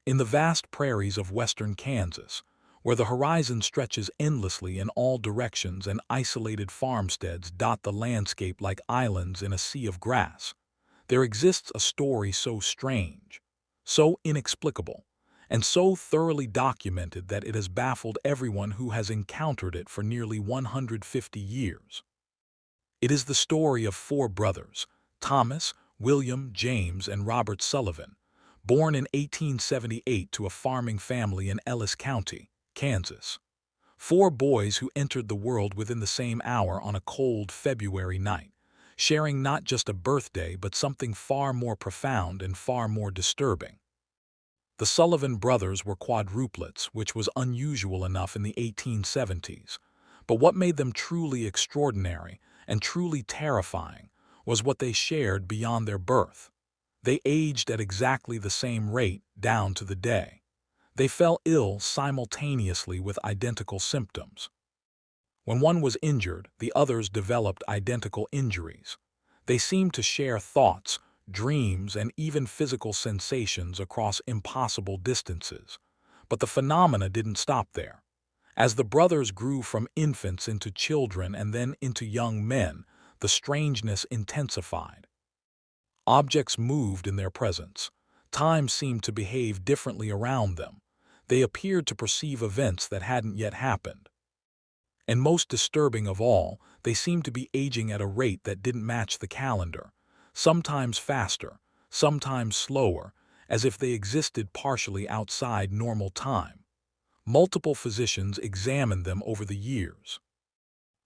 In the vast prairies of western Kansas, where the horizon stretches endlessly in all directions and isolated farmsteads dot the landscape like islands in a sea of grass, there exists a story so strange, so inexplicable, and so thoroughly documented that it has baffled everyone who has encountered it for nearly 150 years. It is the story of four brothers, Thomas, William, James, and Robert Sullivan, born in 1878 to a farming family in Ellis County, Kansas. Four boys who entered the world within the same hour on a cold February night, sharing not just a birthday but something far more profound and far more disturbing. The Sullivan brothers were quadruplets, which was unusual enough in the 1870s, but what made them truly extraordinary and truly terrifying was what they shared beyond their birth. They aged at exactly the same rate down to the day. They fell ill simultaneously with identical symptoms. When one was injured, the others developed identical injuries. They seemed to share thoughts, dreams, and even physical sensations across impossible distances. But the phenomena didn't stop there. As the brothers grew from infants into children and then into young men, the strangeness intensified. Objects moved in their presence. Time seemed to behave differently around them. They appeared to perceive events that hadn't yet happened. And most disturbing of all, they seemed to be aging at a rate that didn't match the calendar, sometimes faster, sometimes slower, as if they existed partially outside normal time. Multiple physicians examined them over the years.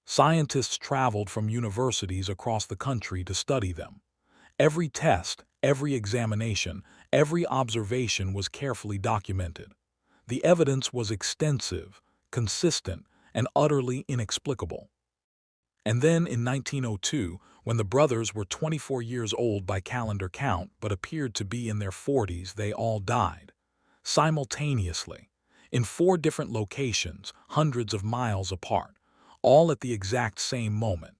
Scientists traveled from universities across the country to study them. Every test, every examination, every observation was carefully documented. The evidence was extensive, consistent, and utterly inexplicable. And then in 1902, when the brothers were 24 years old by calendar count but appeared to be in their 40s, they all died. Simultaneously, in four different locations, hundreds of miles apart, all at the exact same moment.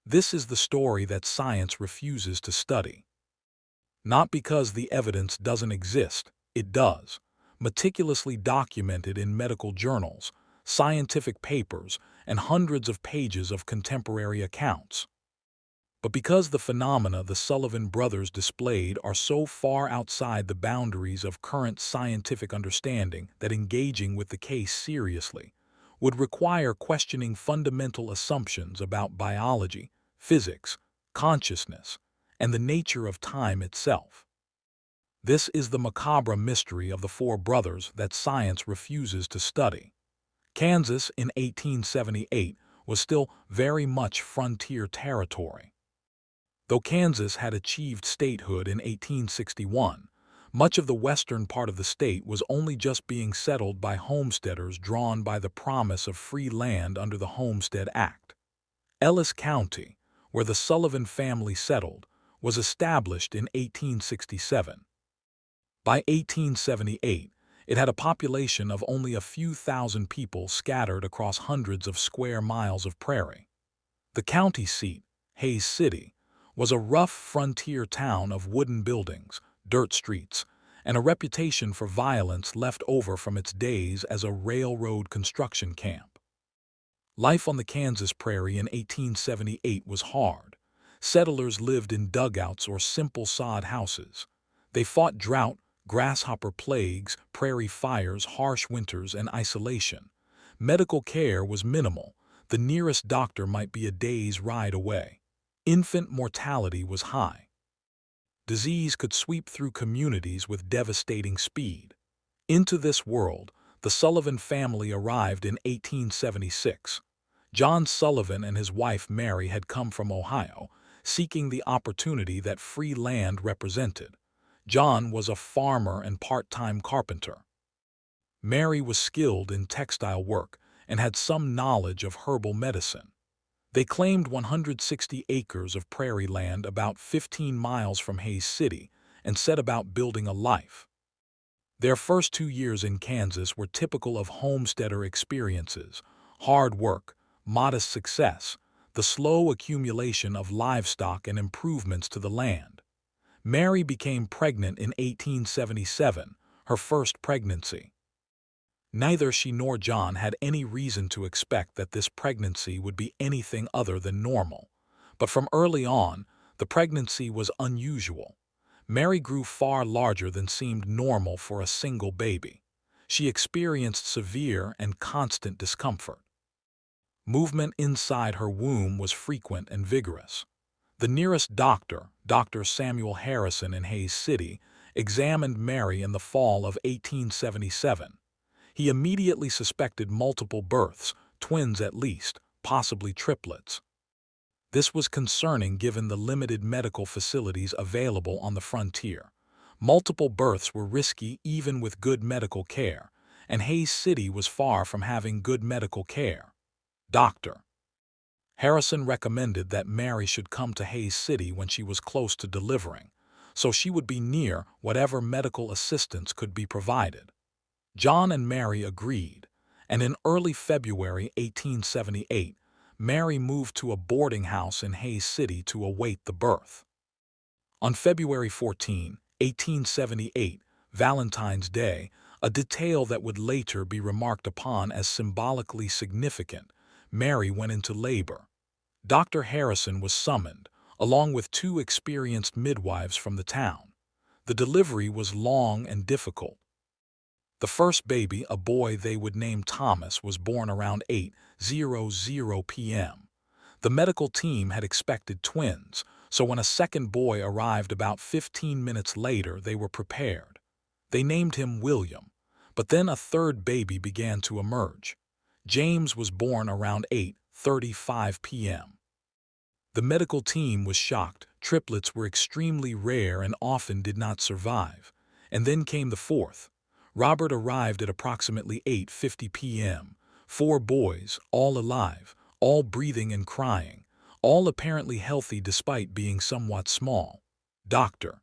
This is the story that science refuses to study. Not because the evidence doesn't exist, it does, meticulously documented in medical journals, scientific papers, and hundreds of pages of contemporary accounts. But because the phenomena the Sullivan brothers displayed are so far outside the boundaries of current scientific understanding that engaging with the case seriously would require questioning fundamental assumptions about biology, physics, consciousness, and the nature of time itself. This is the macabre mystery of the four brothers that science refuses to study. Kansas in 1878 was still very much frontier territory. Though Kansas had achieved statehood in 1861, much of the western part of the state was only just being settled by homesteaders drawn by the promise of free land under the Homestead Act. Ellis County, where the Sullivan family settled, was established in 1867. By 1878, it had a population of only a few thousand people scattered across hundreds of square miles of prairie. The county seat, Hays City, was a rough frontier town of wooden buildings, dirt streets, and a reputation for violence left over from its days as a railroad construction camp. Life on the Kansas prairie in 1878 was hard. Settlers lived in dugouts or simple sod houses. They fought drought, grasshopper plagues, prairie fires, harsh winters, and isolation. Medical care was minimal. The nearest doctor might be a day's ride away. Infant mortality was high. Disease could sweep through communities with devastating speed. Into this world, the Sullivan family arrived in 1876. John Sullivan and his wife Mary had come from Ohio, seeking the opportunity that free land represented. John was a farmer and part-time carpenter. Mary was skilled in textile work and had some knowledge of herbal medicine. They claimed 160 acres of prairie land about 15 miles from Hays City and set about building a life. Their first 2 years in Kansas were typical of homesteader experiences: hard work, modest success, the slow accumulation of livestock and improvements to the land. Mary became pregnant in 1877, her first pregnancy. Neither she nor John had any reason to expect that this pregnancy would be anything other than normal. But from early on, the pregnancy was unusual. Mary grew far larger than seemed normal for a single baby. She experienced severe and constant discomfort. Movement inside her womb was frequent and vigorous. The nearest doctor, Dr. Samuel Harrison in Hayes City, examined Mary in the fall of 1877. He immediately suspected multiple births, twins at least, possibly triplets. This was concerning given the limited medical facilities available on the frontier. Multiple births were risky even with good medical care, and Hayes City was far from having good medical care. Dr. Harrison recommended that Mary should come to Hayes City when she was close to delivering, so she would be near whatever medical assistance could be provided. John and Mary agreed, and in early February 1878, Mary moved to a boarding house in Hayes City to await the birth. On February 14, 1878, Valentine's Day, a detail that would later be remarked upon as symbolically significant, Mary went into labor. Dr. Harrison was summoned, along with two experienced midwives from the town. The delivery was long and difficult. The first baby, a boy they would name Thomas, was born around 8:00 p.m. The medical team had expected twins, so when a second boy arrived about 15 minutes later, they were prepared. They named him William, but then a third baby began to emerge. James was born around 8:35 p.m. The medical team was shocked. Triplets were extremely rare and often did not survive. And then came the fourth. Robert arrived at approximately 8:50 p.m. 4 boys, all alive, all breathing and crying, all apparently healthy despite being somewhat small. Dr.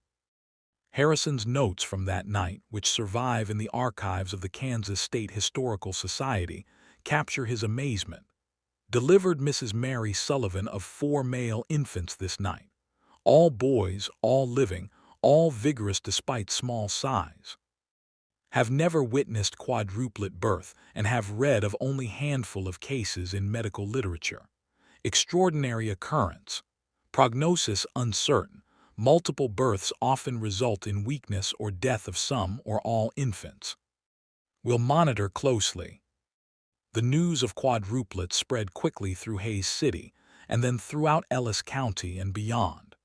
Harrison's notes from that night, which survive in the archives of the Kansas State Historical Society, capture his amazement. Delivered Mrs. Mary Sullivan of 4 male infants this night. All boys, all living, all vigorous despite small size. Have never witnessed quadruplet birth and have read of only handful of cases in medical literature. Extraordinary occurrence. Prognosis uncertain. Multiple births often result in weakness or death of some or all infants. Will monitor closely. The news of quadruplets spread quickly through Hayes City and then throughout Ellis County and beyond.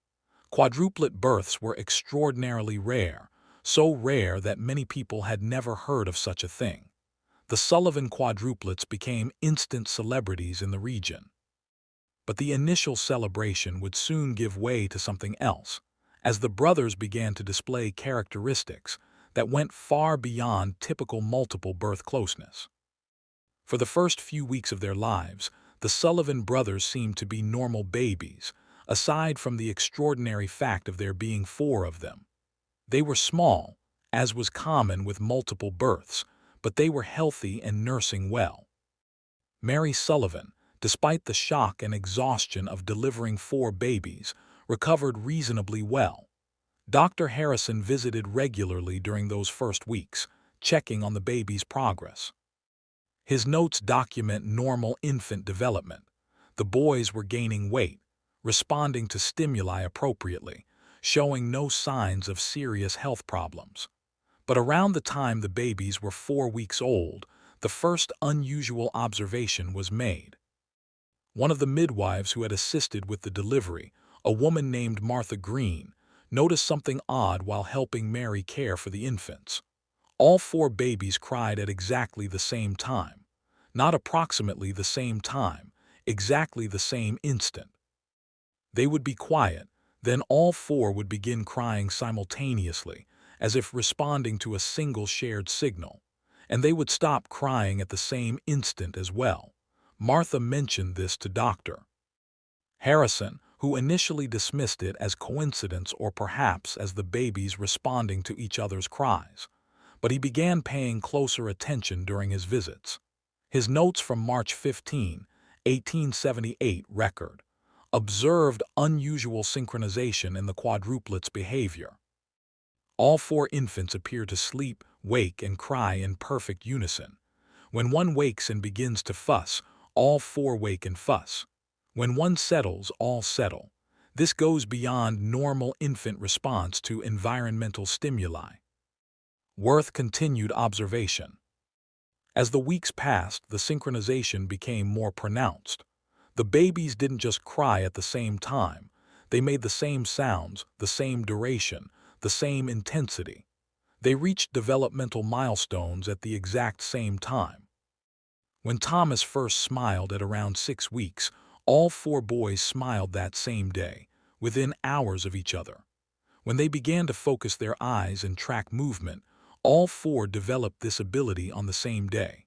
Quadruplet births were extraordinarily rare, so rare that many people had never heard of such a thing. The Sullivan quadruplets became instant celebrities in the region. But the initial celebration would soon give way to something else, as the brothers began to display characteristics that went far beyond typical multiple birth closeness. For the first few weeks of their lives, the Sullivan brothers seemed to be normal babies, aside from the extraordinary fact of there being 4 of them. They were small, as was common with multiple births, but they were healthy and nursing well. Mary Sullivan, despite the shock and exhaustion of delivering 4 babies, recovered reasonably well. Dr. Harrison visited regularly during those first weeks, checking on the baby's progress. His notes document normal infant development. The boys were gaining weight, responding to stimuli appropriately, showing no signs of serious health problems. But around the time the babies were 4 weeks old, the first unusual observation was made. One of the midwives who had assisted with the delivery, a woman named Martha Green, noticed something odd while helping Mary care for the infants. All 4 babies cried at exactly the same time. Not approximately the same time, exactly the same instant. They would be quiet, then all 4 would begin crying simultaneously, as if responding to a single shared signal, and they would stop crying at the same instant as well. Martha mentioned this to Dr. Harrison, who initially dismissed it as coincidence or perhaps as the babies responding to each other's cries, but he began paying closer attention during his visits. His notes from March 15, 1878 record observed unusual synchronization in the quadruplets' behavior. All 4 infants appeared to sleep wake and cry in perfect unison. When one wakes and begins to fuss, all four wake and fuss. When one settles, all settle. This goes beyond normal infant response to environmental stimuli. Worth continued observation. As the weeks passed, the synchronization became more pronounced. The babies didn't just cry at the same time. They made the same sounds, the same duration, the same intensity. They reached developmental milestones at the exact same time. When Thomas first smiled at around 6 weeks, all four boys smiled that same day, within hours of each other. When they began to focus their eyes and track movement, all four developed this ability on the same day.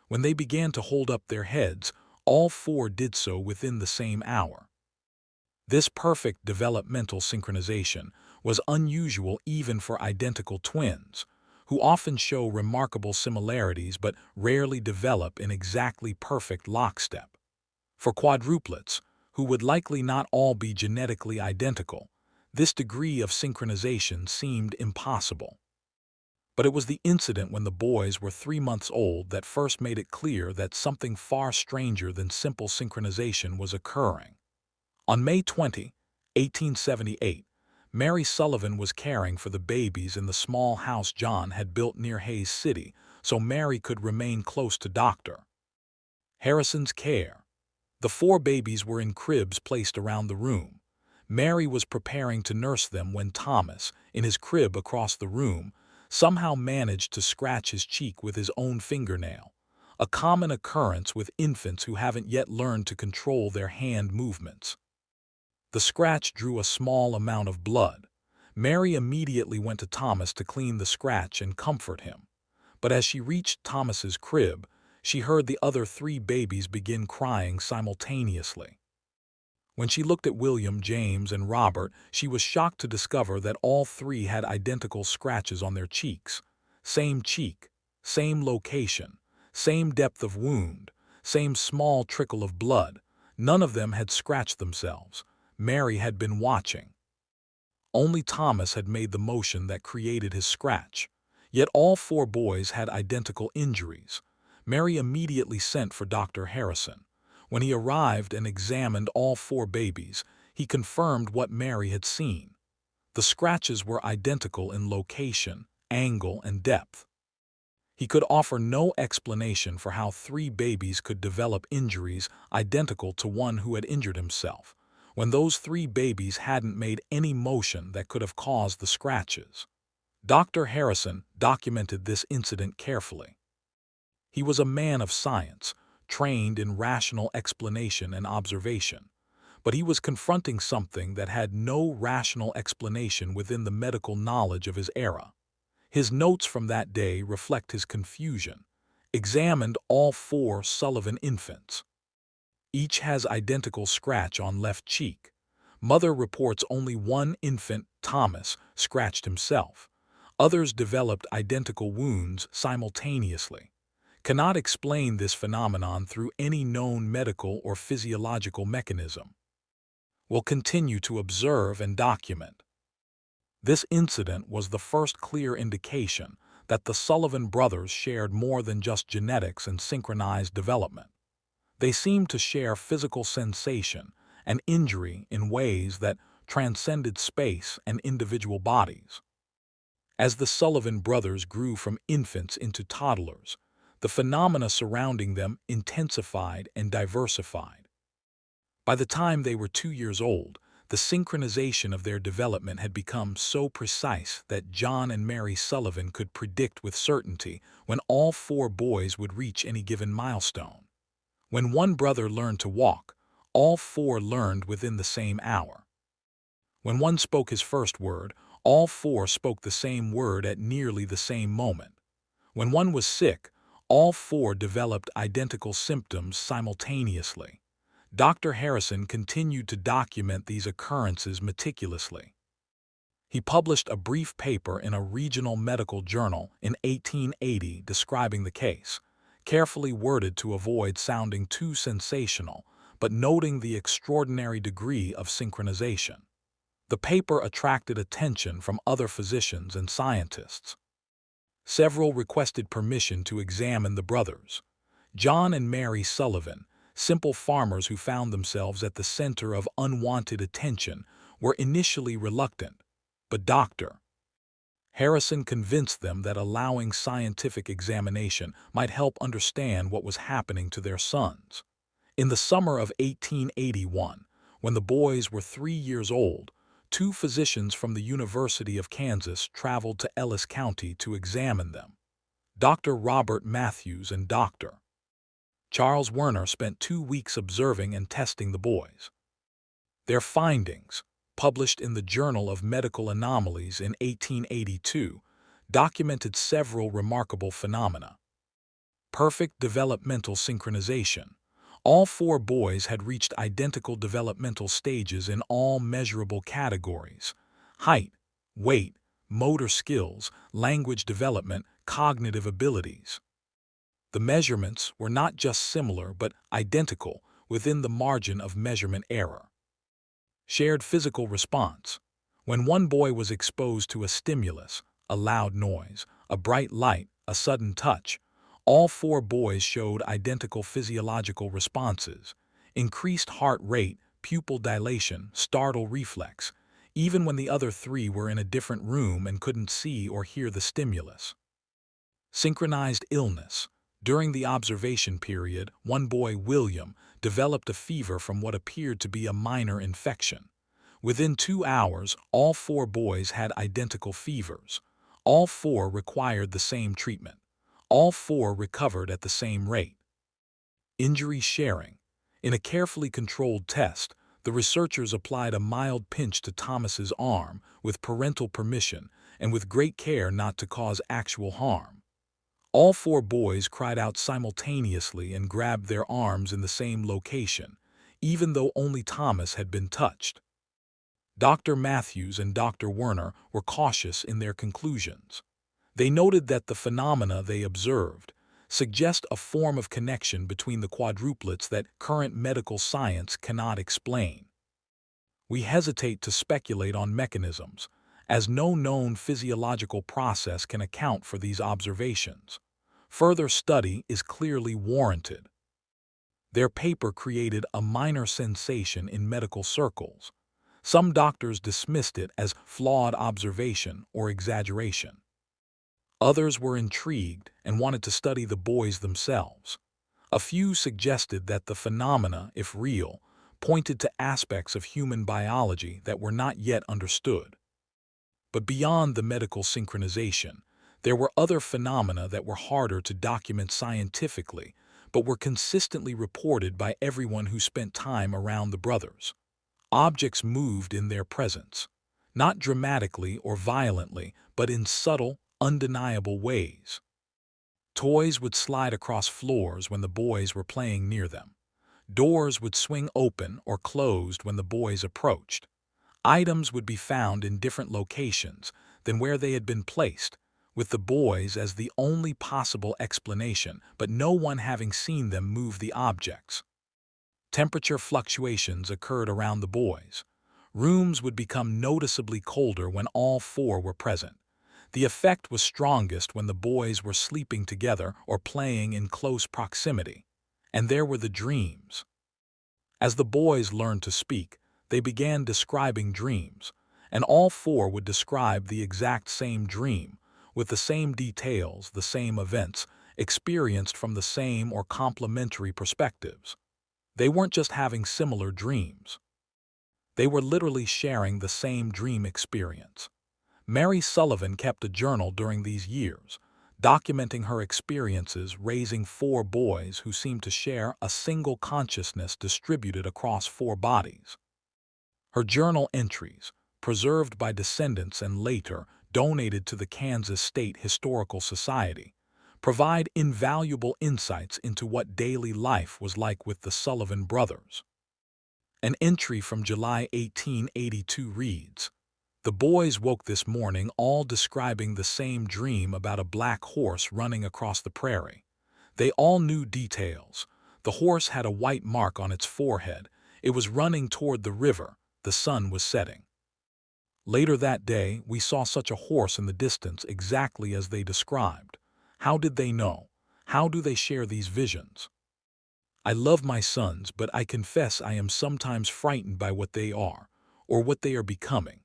When they began to hold up their heads, all four did so within the same hour. This perfect developmental synchronization was unusual even for identical twins, who often show remarkable similarities but rarely develop in exactly perfect lockstep. For quadruplets, who would likely not all be genetically identical, this degree of synchronization seemed impossible. But it was the incident when the boys were 3 months old that first made it clear that something far stranger than simple synchronization was occurring. On May 20, 1878, Mary Sullivan was caring for the babies in the small house John had built near Hayes City so Mary could remain close to Dr. Harrison's care. The 4 babies were in cribs placed around the room. Mary was preparing to nurse them when Thomas, in his crib across the room, somehow managed to scratch his cheek with his own fingernail, a common occurrence with infants who haven't yet learned to control their hand movements. The scratch drew a small amount of blood. Mary immediately went to Thomas to clean the scratch and comfort him. But as she reached Thomas's crib, she heard the other 3 babies begin crying simultaneously. When she looked at William, James, and Robert, she was shocked to discover that all 3 had identical scratches on their cheeks. Same cheek, same location, same depth of wound, same small trickle of blood. None of them had scratched themselves. Mary had been watching. Only Thomas had made the motion that created his scratch. Yet all 4 boys had identical injuries. Mary immediately sent for Dr. Harrison. When he arrived and examined all 4 babies, he confirmed what Mary had seen. The scratches were identical in location, angle, and depth. He could offer no explanation for how 3 babies could develop injuries identical to one who had injured himself, when those 3 babies hadn't made any motion that could have caused the scratches. Dr. Harrison documented this incident carefully. He was a man of science, trained in rational explanation and observation, but he was confronting something that had no rational explanation within the medical knowledge of his era. His notes from that day reflect his confusion. Examined all 4 Sullivan infants. Each has identical scratch on left cheek. Mother reports only one infant, Thomas, scratched himself. Others developed identical wounds simultaneously. Cannot explain this phenomenon through any known medical or physiological mechanism. Will continue to observe and document. This incident was the first clear indication that the Sullivan brothers shared more than just genetics and synchronized development. They seemed to share physical sensation and injury in ways that transcended space and individual bodies. As the Sullivan brothers grew from infants into toddlers, the phenomena surrounding them intensified and diversified. By the time they were 2 years old, the synchronization of their development had become so precise that John and Mary Sullivan could predict with certainty when all 4 boys would reach any given milestone. When one brother learned to walk, all 4 learned within the same hour. When one spoke his first word, all 4 spoke the same word at nearly the same moment. When one was sick, all 4 developed identical symptoms simultaneously. Dr. Harrison continued to document these occurrences meticulously. He published a brief paper in a regional medical journal in 1880 describing the case, carefully worded to avoid sounding too sensational, but noting the extraordinary degree of synchronization. The paper attracted attention from other physicians and scientists. Several requested permission to examine the brothers. John and Mary Sullivan, simple farmers who found themselves at the center of unwanted attention, were initially reluctant, but Dr. Harrison convinced them that allowing scientific examination might help understand what was happening to their sons. In the summer of 1881, when the boys were 3 years old, two physicians from the University of Kansas traveled to Ellis County to examine them. Dr. Robert Matthews and Dr. Charles Werner spent 2 weeks observing and testing the boys. Their findings, published in the Journal of Medical Anomalies in 1882, documented several remarkable phenomena. Perfect developmental synchronization. All 4 boys had reached identical developmental stages in all measurable categories: height, weight, motor skills, language development, cognitive abilities. The measurements were not just similar but identical within the margin of measurement error. Shared physical response. When one boy was exposed to a stimulus, a loud noise, a bright light, a sudden touch, all 4 boys showed identical physiological responses: increased heart rate, pupil dilation, startle reflex, even when the other 3 were in a different room and couldn't see or hear the stimulus. Synchronized illness. During the observation period, one boy, William, developed a fever from what appeared to be a minor infection. Within 2 hours, all 4 boys had identical fevers. All 4 required the same treatment. All 4 recovered at the same rate. Injury sharing. In a carefully controlled test, the researchers applied a mild pinch to Thomas's arm with parental permission and with great care not to cause actual harm. All 4 boys cried out simultaneously and grabbed their arms in the same location, even though only Thomas had been touched. Dr. Matthews and Dr. Werner were cautious in their conclusions. They noted that the phenomena they observed suggest a form of connection between the quadruplets that current medical science cannot explain. We hesitate to speculate on mechanisms, as no known physiological process can account for these observations. Further study is clearly warranted. Their paper created a minor sensation in medical circles. Some doctors dismissed it as flawed observation or exaggeration. Others were intrigued and wanted to study the boys themselves. A few suggested that the phenomena, if real, pointed to aspects of human biology that were not yet understood. But beyond the medical synchronization, there were other phenomena that were harder to document scientifically, but were consistently reported by everyone who spent time around the brothers. Objects moved in their presence, not dramatically or violently, but in subtle, undeniable ways. Toys would slide across floors when the boys were playing near them. Doors would swing open or closed when the boys approached. Items would be found in different locations than where they had been placed, with the boys as the only possible explanation, but no one having seen them move the objects. Temperature fluctuations occurred around the boys. Rooms would become noticeably colder when all 4 were present. The effect was strongest when the boys were sleeping together or playing in close proximity. And there were the dreams. As the boys learned to speak, they began describing dreams, and all 4 would describe the exact same dream, with the same details, the same events, experienced from the same or complementary perspectives. They weren't just having similar dreams. They were literally sharing the same dream experience. Mary Sullivan kept a journal during these years, documenting her experiences raising 4 boys who seemed to share a single consciousness distributed across 4 bodies. Her journal entries, preserved by descendants and later donated to the Kansas State Historical Society, provide invaluable insights into what daily life was like with the Sullivan brothers. An entry from July 1882 reads, "The boys woke this morning all describing the same dream about a black horse running across the prairie. They all knew details. The horse had a white mark on its forehead. It was running toward the river. The sun was setting." Later that day, we saw such a horse in the distance exactly as they described. How did they know? How do they share these visions? I love my sons, but I confess I am sometimes frightened by what they are, or what they are becoming.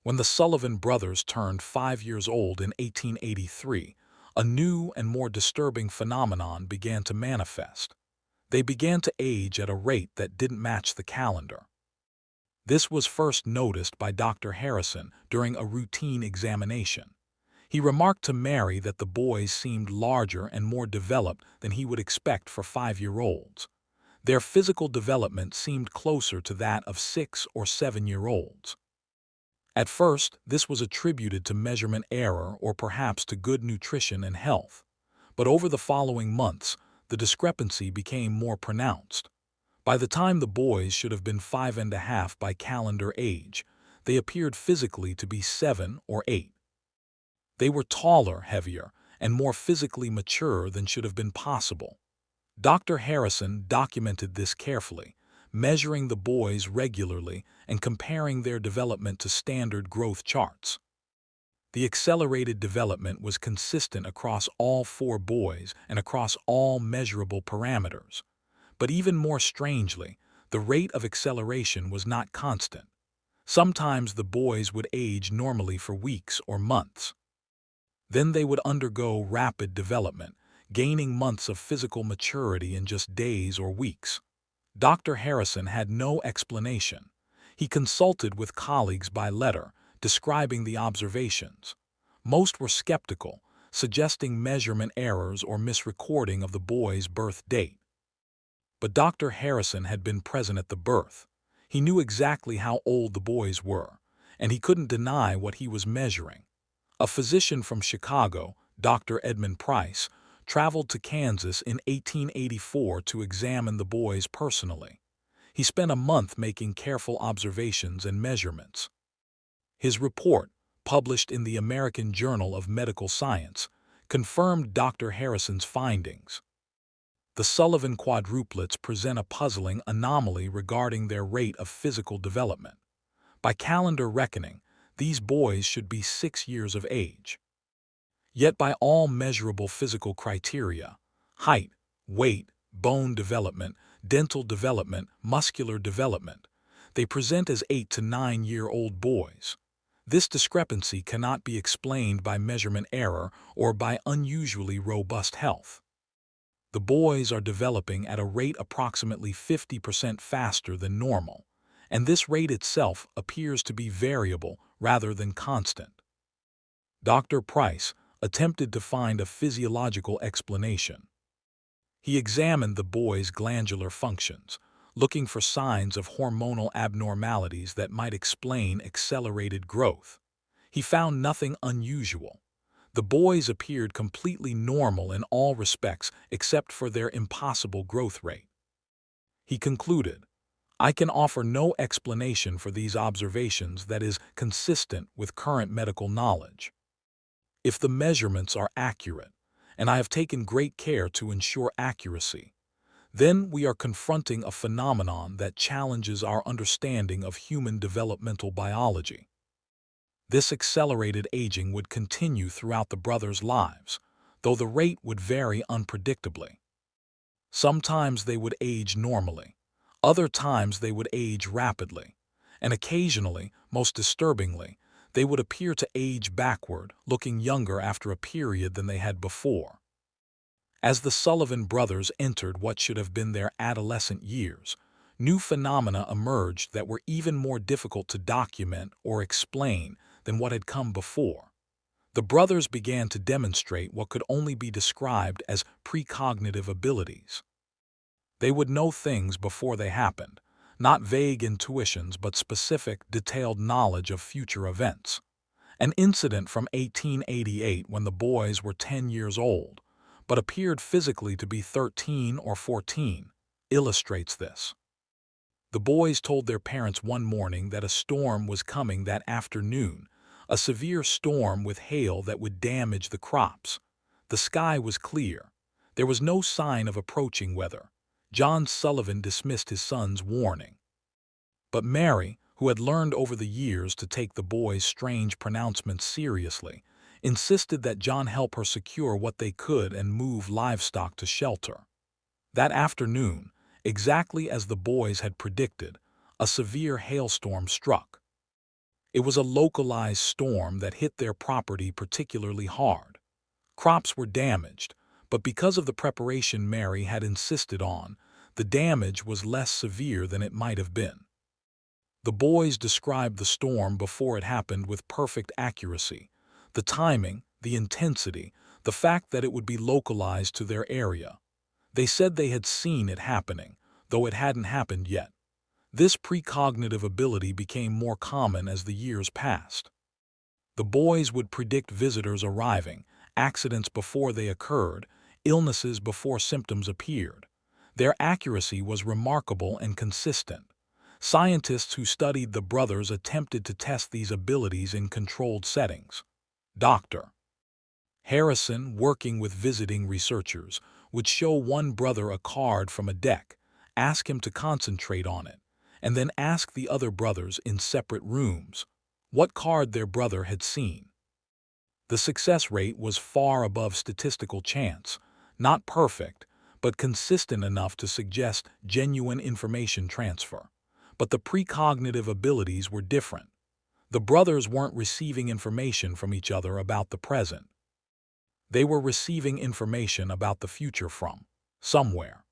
When the Sullivan brothers turned 5 years old in 1883, a new and more disturbing phenomenon began to manifest. They began to age at a rate that didn't match the calendar. This was first noticed by Dr. Harrison during a routine examination. He remarked to Mary that the boys seemed larger and more developed than he would expect for 5-year-olds. Their physical development seemed closer to that of 6 or 7-year-olds. At first, this was attributed to measurement error or perhaps to good nutrition and health. But over the following months, the discrepancy became more pronounced. By the time the boys should have been 5.5 by calendar age, they appeared physically to be 7 or 8. They were taller, heavier, and more physically mature than should have been possible. Dr. Harrison documented this carefully, measuring the boys regularly and comparing their development to standard growth charts. The accelerated development was consistent across all 4 boys and across all measurable parameters. But even more strangely, the rate of acceleration was not constant. Sometimes the boys would age normally for weeks or months. Then they would undergo rapid development, gaining months of physical maturity in just days or weeks. Dr. Harrison had no explanation. He consulted with colleagues by letter, describing the observations. Most were skeptical, suggesting measurement errors or misrecording of the boys' birth date. But Dr. Harrison had been present at the birth. He knew exactly how old the boys were, and he couldn't deny what he was measuring. A physician from Chicago, Dr. Edmund Price, traveled to Kansas in 1884 to examine the boys personally. He spent a month making careful observations and measurements. His report, published in the American Journal of Medical Science, confirmed Dr. Harrison's findings. The Sullivan quadruplets present a puzzling anomaly regarding their rate of physical development. By calendar reckoning, these boys should be 6 years of age. Yet by all measurable physical criteria, height, weight, bone development, dental development, muscular development, they present as 8 to 9-year-old boys. This discrepancy cannot be explained by measurement error or by unusually robust health. The boys are developing at a rate approximately 50% faster than normal, and this rate itself appears to be variable rather than constant. Dr. Price attempted to find a physiological explanation. He examined the boys' glandular functions, looking for signs of hormonal abnormalities that might explain accelerated growth. He found nothing unusual. The boys appeared completely normal in all respects except for their impossible growth rate. He concluded, "I can offer no explanation for these observations that is consistent with current medical knowledge. If the measurements are accurate, and I have taken great care to ensure accuracy, then we are confronting a phenomenon that challenges our understanding of human developmental biology." This accelerated aging would continue throughout the brothers' lives, though the rate would vary unpredictably. Sometimes they would age normally, other times they would age rapidly, and occasionally, most disturbingly, they would appear to age backward, looking younger after a period than they had before. As the Sullivan brothers entered what should have been their adolescent years, new phenomena emerged that were even more difficult to document or explain than what had come before. The brothers began to demonstrate what could only be described as precognitive abilities. They would know things before they happened, not vague intuitions but specific, detailed knowledge of future events. An incident from 1888 when the boys were 10 years old, but appeared physically to be 13 or 14, illustrates this. The boys told their parents one morning that a storm was coming that afternoon, a severe storm with hail that would damage the crops. The sky was clear. There was no sign of approaching weather. John Sullivan dismissed his son's warning. But Mary, who had learned over the years to take the boys' strange pronouncements seriously, insisted that John help her secure what they could and move livestock to shelter. That afternoon, exactly as the boys had predicted, a severe hailstorm struck. It was a localized storm that hit their property particularly hard. Crops were damaged, but because of the preparation Mary had insisted on, the damage was less severe than it might have been. The boys described the storm before it happened with perfect accuracy. The timing, the intensity, the fact that it would be localized to their area. They said they had seen it happening, though it hadn't happened yet. This precognitive ability became more common as the years passed. The boys would predict visitors arriving, accidents before they occurred, illnesses before symptoms appeared. Their accuracy was remarkable and consistent. Scientists who studied the brothers attempted to test these abilities in controlled settings. Dr. Harrison, working with visiting researchers, would show one brother a card from a deck, ask him to concentrate on it, and then ask the other brothers in separate rooms what card their brother had seen. The success rate was far above statistical chance, not perfect, but consistent enough to suggest genuine information transfer. But the precognitive abilities were different. The brothers weren't receiving information from each other about the present. They were receiving information about the future from somewhere.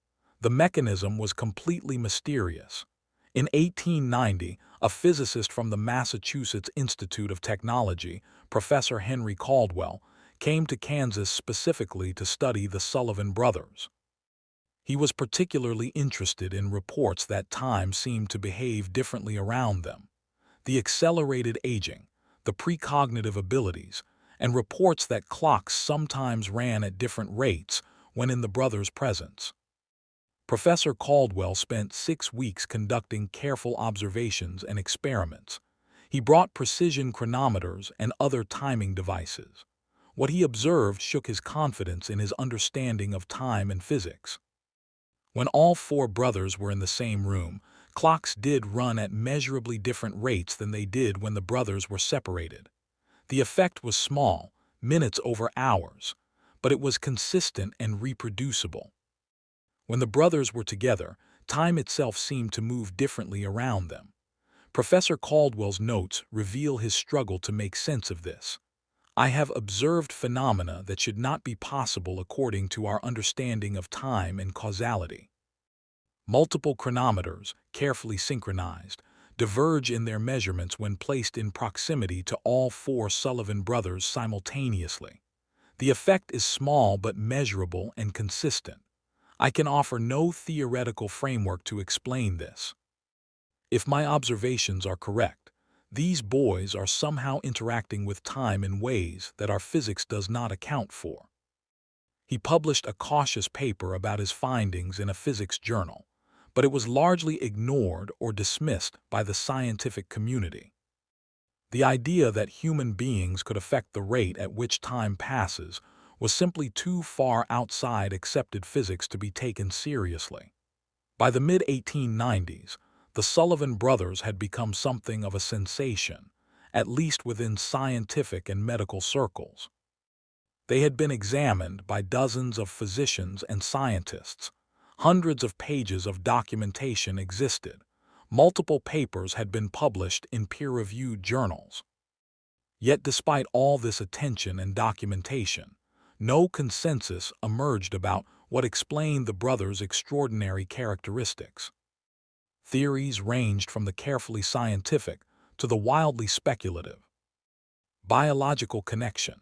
The mechanism was completely mysterious. In 1890, a physicist from the Massachusetts Institute of Technology, Professor Henry Caldwell, came to Kansas specifically to study the Sullivan brothers. He was particularly interested in reports that time seemed to behave differently around them. The accelerated aging, the precognitive abilities, and reports that clocks sometimes ran at different rates when in the brothers' presence. Professor Caldwell spent 6 weeks conducting careful observations and experiments. He brought precision chronometers and other timing devices. What he observed shook his confidence in his understanding of time and physics. When all 4 brothers were in the same room, clocks did run at measurably different rates than they did when the brothers were separated. The effect was small, minutes over hours, but it was consistent and reproducible. When the brothers were together, time itself seemed to move differently around them. Professor Caldwell's notes reveal his struggle to make sense of this. I have observed phenomena that should not be possible according to our understanding of time and causality. Multiple chronometers, carefully synchronized, diverge in their measurements when placed in proximity to all 4 Sullivan brothers simultaneously. The effect is small but measurable and consistent. I can offer no theoretical framework to explain this. If my observations are correct, these boys are somehow interacting with time in ways that our physics does not account for. He published a cautious paper about his findings in a physics journal, but it was largely ignored or dismissed by the scientific community. The idea that human beings could affect the rate at which time passes was simply too far outside accepted physics to be taken seriously. By the mid-1890s, the Sullivan brothers had become something of a sensation, at least within scientific and medical circles. They had been examined by dozens of physicians and scientists. Hundreds of pages of documentation existed. Multiple papers had been published in peer-reviewed journals. Yet despite all this attention and documentation, no consensus emerged about what explained the brothers' extraordinary characteristics. Theories ranged from the carefully scientific to the wildly speculative. Biological connection.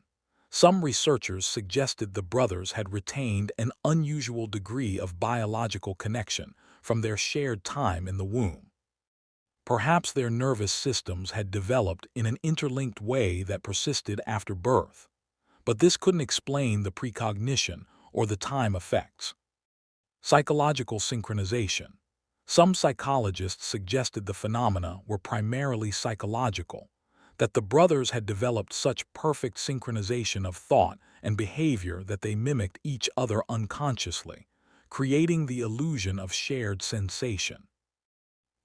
Some researchers suggested the brothers had retained an unusual degree of biological connection from their shared time in the womb. Perhaps their nervous systems had developed in an interlinked way that persisted after birth. But this couldn't explain the precognition or the time effects. Psychological synchronization. Some psychologists suggested the phenomena were primarily psychological, that the brothers had developed such perfect synchronization of thought and behavior that they mimicked each other unconsciously, creating the illusion of shared sensation.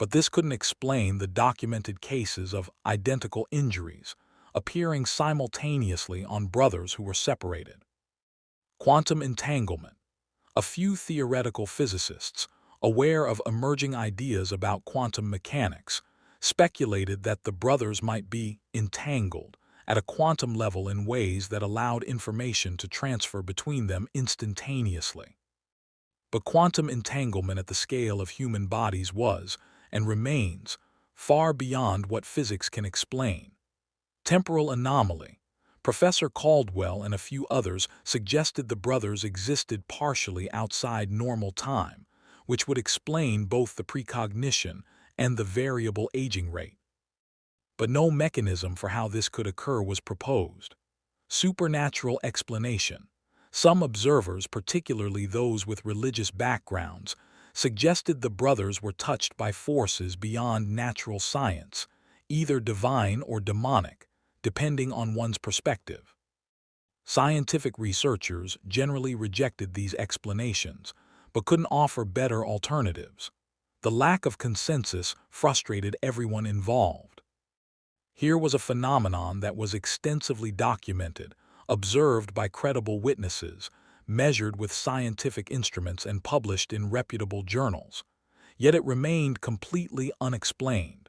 But this couldn't explain the documented cases of identical injuries appearing simultaneously on brothers who were separated. Quantum entanglement. A few theoretical physicists, aware of emerging ideas about quantum mechanics, speculated that the brothers might be entangled at a quantum level in ways that allowed information to transfer between them instantaneously. But quantum entanglement at the scale of human bodies was, and remains, far beyond what physics can explain. Temporal anomaly. Professor Caldwell and a few others suggested the brothers existed partially outside normal time, which would explain both the precognition and the variable aging rate. But no mechanism for how this could occur was proposed. Supernatural explanation. Some observers, particularly those with religious backgrounds, suggested the brothers were touched by forces beyond natural science, either divine or demonic, depending on one's perspective. Scientific researchers generally rejected these explanations, but couldn't offer better alternatives. The lack of consensus frustrated everyone involved. Here was a phenomenon that was extensively documented, observed by credible witnesses, measured with scientific instruments and published in reputable journals. Yet it remained completely unexplained.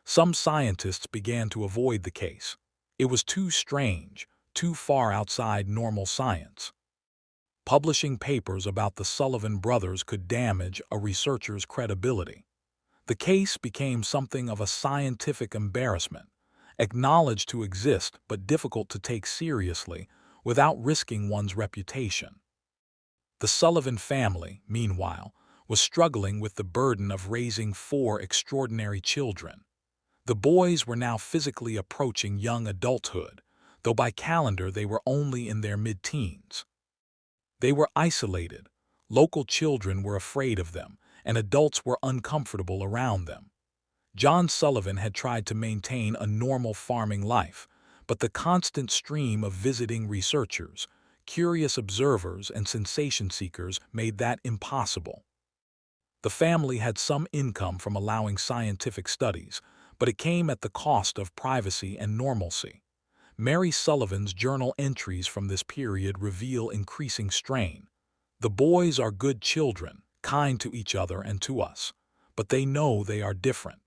Some scientists began to avoid the case. It was too strange, too far outside normal science. Publishing papers about the Sullivan brothers could damage a researcher's credibility. The case became something of a scientific embarrassment, acknowledged to exist but difficult to take seriously without risking one's reputation. The Sullivan family, meanwhile, was struggling with the burden of raising 4 extraordinary children. The boys were now physically approaching young adulthood, though by calendar they were only in their mid-teens. They were isolated, local children were afraid of them, and adults were uncomfortable around them. John Sullivan had tried to maintain a normal farming life, but the constant stream of visiting researchers, curious observers, and sensation seekers made that impossible. The family had some income from allowing scientific studies, but it came at the cost of privacy and normalcy. Mary Sullivan's journal entries from this period reveal increasing strain. The boys are good children, kind to each other and to us, but they know they are different.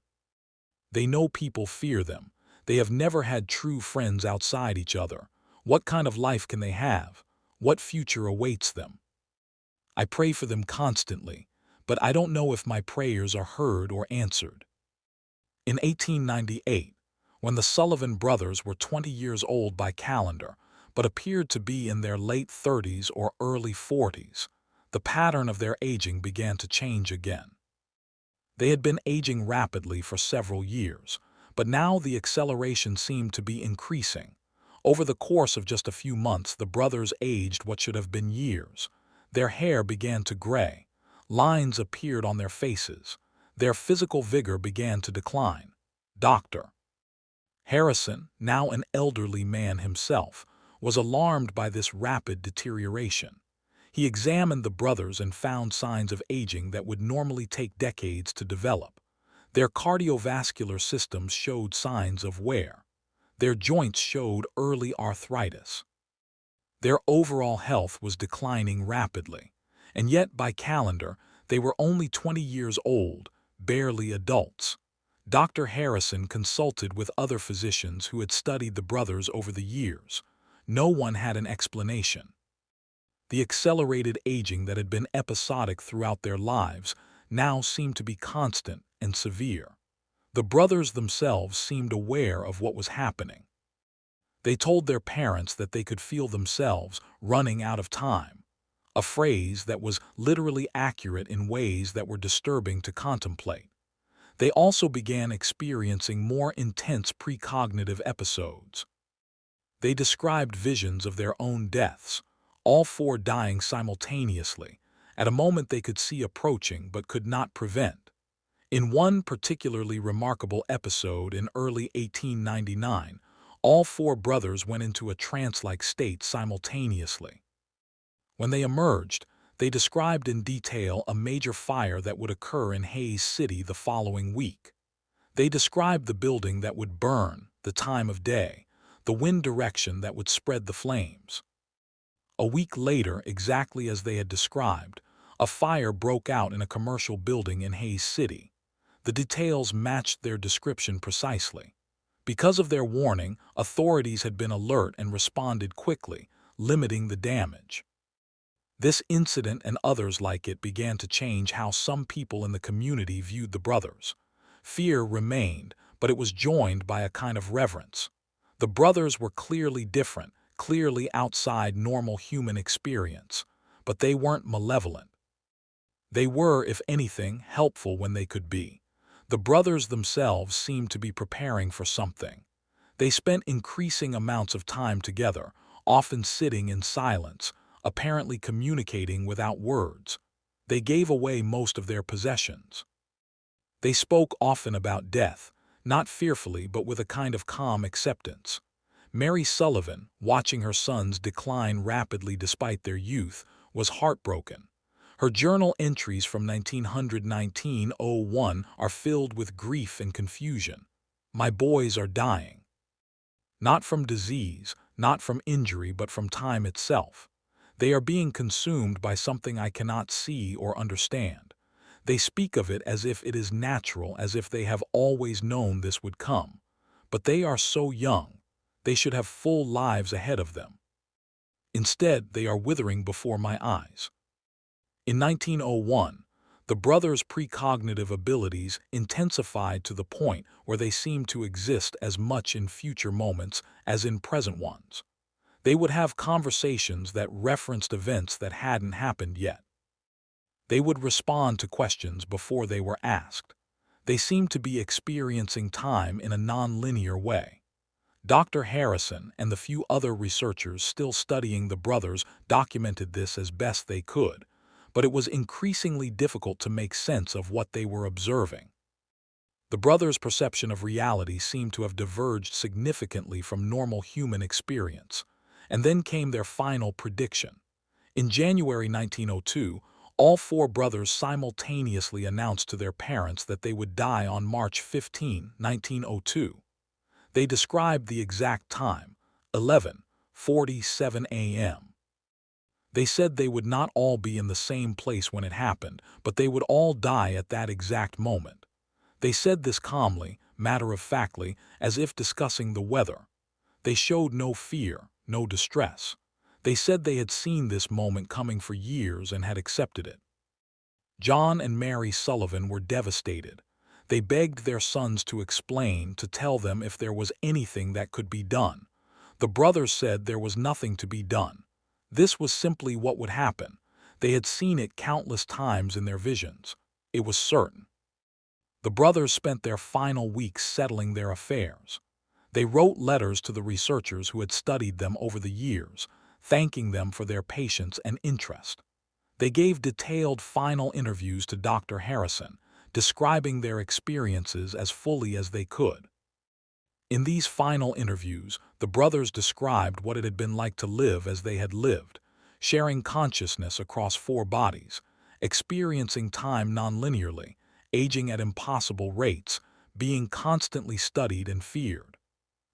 They know people fear them. They have never had true friends outside each other. What kind of life can they have? What future awaits them? I pray for them constantly, but I don't know if my prayers are heard or answered. In 1898, when the Sullivan brothers were 20 years old by calendar, but appeared to be in their late 30s or early 40s, the pattern of their aging began to change again. They had been aging rapidly for several years, but now the acceleration seemed to be increasing. Over the course of just a few months, the brothers aged what should have been years. Their hair began to gray. Lines appeared on their faces. Their physical vigor began to decline. Dr. Harrison, now an elderly man himself, was alarmed by this rapid deterioration. He examined the brothers and found signs of aging that would normally take decades to develop. Their cardiovascular systems showed signs of wear. Their joints showed early arthritis. Their overall health was declining rapidly, and yet by calendar, they were only 20 years old, barely adults. Dr. Harrison consulted with other physicians who had studied the brothers over the years. No one had an explanation. The accelerated aging that had been episodic throughout their lives now seemed to be constant and severe. The brothers themselves seemed aware of what was happening. They told their parents that they could feel themselves running out of time, a phrase that was literally accurate in ways that were disturbing to contemplate. They also began experiencing more intense precognitive episodes. They described visions of their own deaths, all 4 dying simultaneously, at a moment they could see approaching but could not prevent. In one particularly remarkable episode in early 1899, all 4 brothers went into a trance-like state simultaneously. When they emerged, They described in detail a major fire that would occur in Hays City the following week. They described the building that would burn, the time of day, the wind direction that would spread the flames. A week later, exactly as they had described, a fire broke out in a commercial building in Hays City. The details matched their description precisely. Because of their warning, authorities had been alert and responded quickly, limiting the damage. This incident and others like it began to change how some people in the community viewed the brothers. Fear remained, but it was joined by a kind of reverence. The brothers were clearly different, clearly outside normal human experience, but they weren't malevolent. They were, if anything, helpful when they could be. The brothers themselves seemed to be preparing for something. They spent increasing amounts of time together, often sitting in silence, apparently communicating without words. They gave away most of their possessions. They spoke often about death, not fearfully but with a kind of calm acceptance. Mary Sullivan, watching her sons decline rapidly despite their youth, was heartbroken. Her journal entries from 1919-01 are filled with grief and confusion. "My boys are dying. Not from disease, not from injury, but from time itself. They are being consumed by something I cannot see or understand. They speak of it as if it is natural, as if they have always known this would come. But they are so young. They should have full lives ahead of them. Instead, they are withering before my eyes." In 1901, the brothers' precognitive abilities intensified to the point where they seemed to exist as much in future moments as in present ones. They would have conversations that referenced events that hadn't happened yet. They would respond to questions before they were asked. They seemed to be experiencing time in a non-linear way. Dr. Harrison and the few other researchers still studying the brothers documented this as best they could, but it was increasingly difficult to make sense of what they were observing. The brothers' perception of reality seemed to have diverged significantly from normal human experience. And then came their final prediction. In January 1902, all four brothers simultaneously announced to their parents that they would die on March 15, 1902. They described the exact time, 11:47 a.m. They said they would not all be in the same place when it happened, but they would all die at that exact moment. They said this calmly, matter-of-factly, as if discussing the weather. They showed no fear, no distress. They said they had seen this moment coming for years and had accepted it. John and Mary Sullivan were devastated. They begged their sons to explain, to tell them if there was anything that could be done. The brothers said there was nothing to be done. This was simply what would happen. They had seen it countless times in their visions. It was certain. The brothers spent their final weeks settling their affairs. They wrote letters to the researchers who had studied them over the years, thanking them for their patience and interest. They gave detailed final interviews to Dr. Harrison, describing their experiences as fully as they could. In these final interviews, the brothers described what it had been like to live as they had lived, sharing consciousness across four bodies, experiencing time non-linearly, aging at impossible rates, being constantly studied and feared.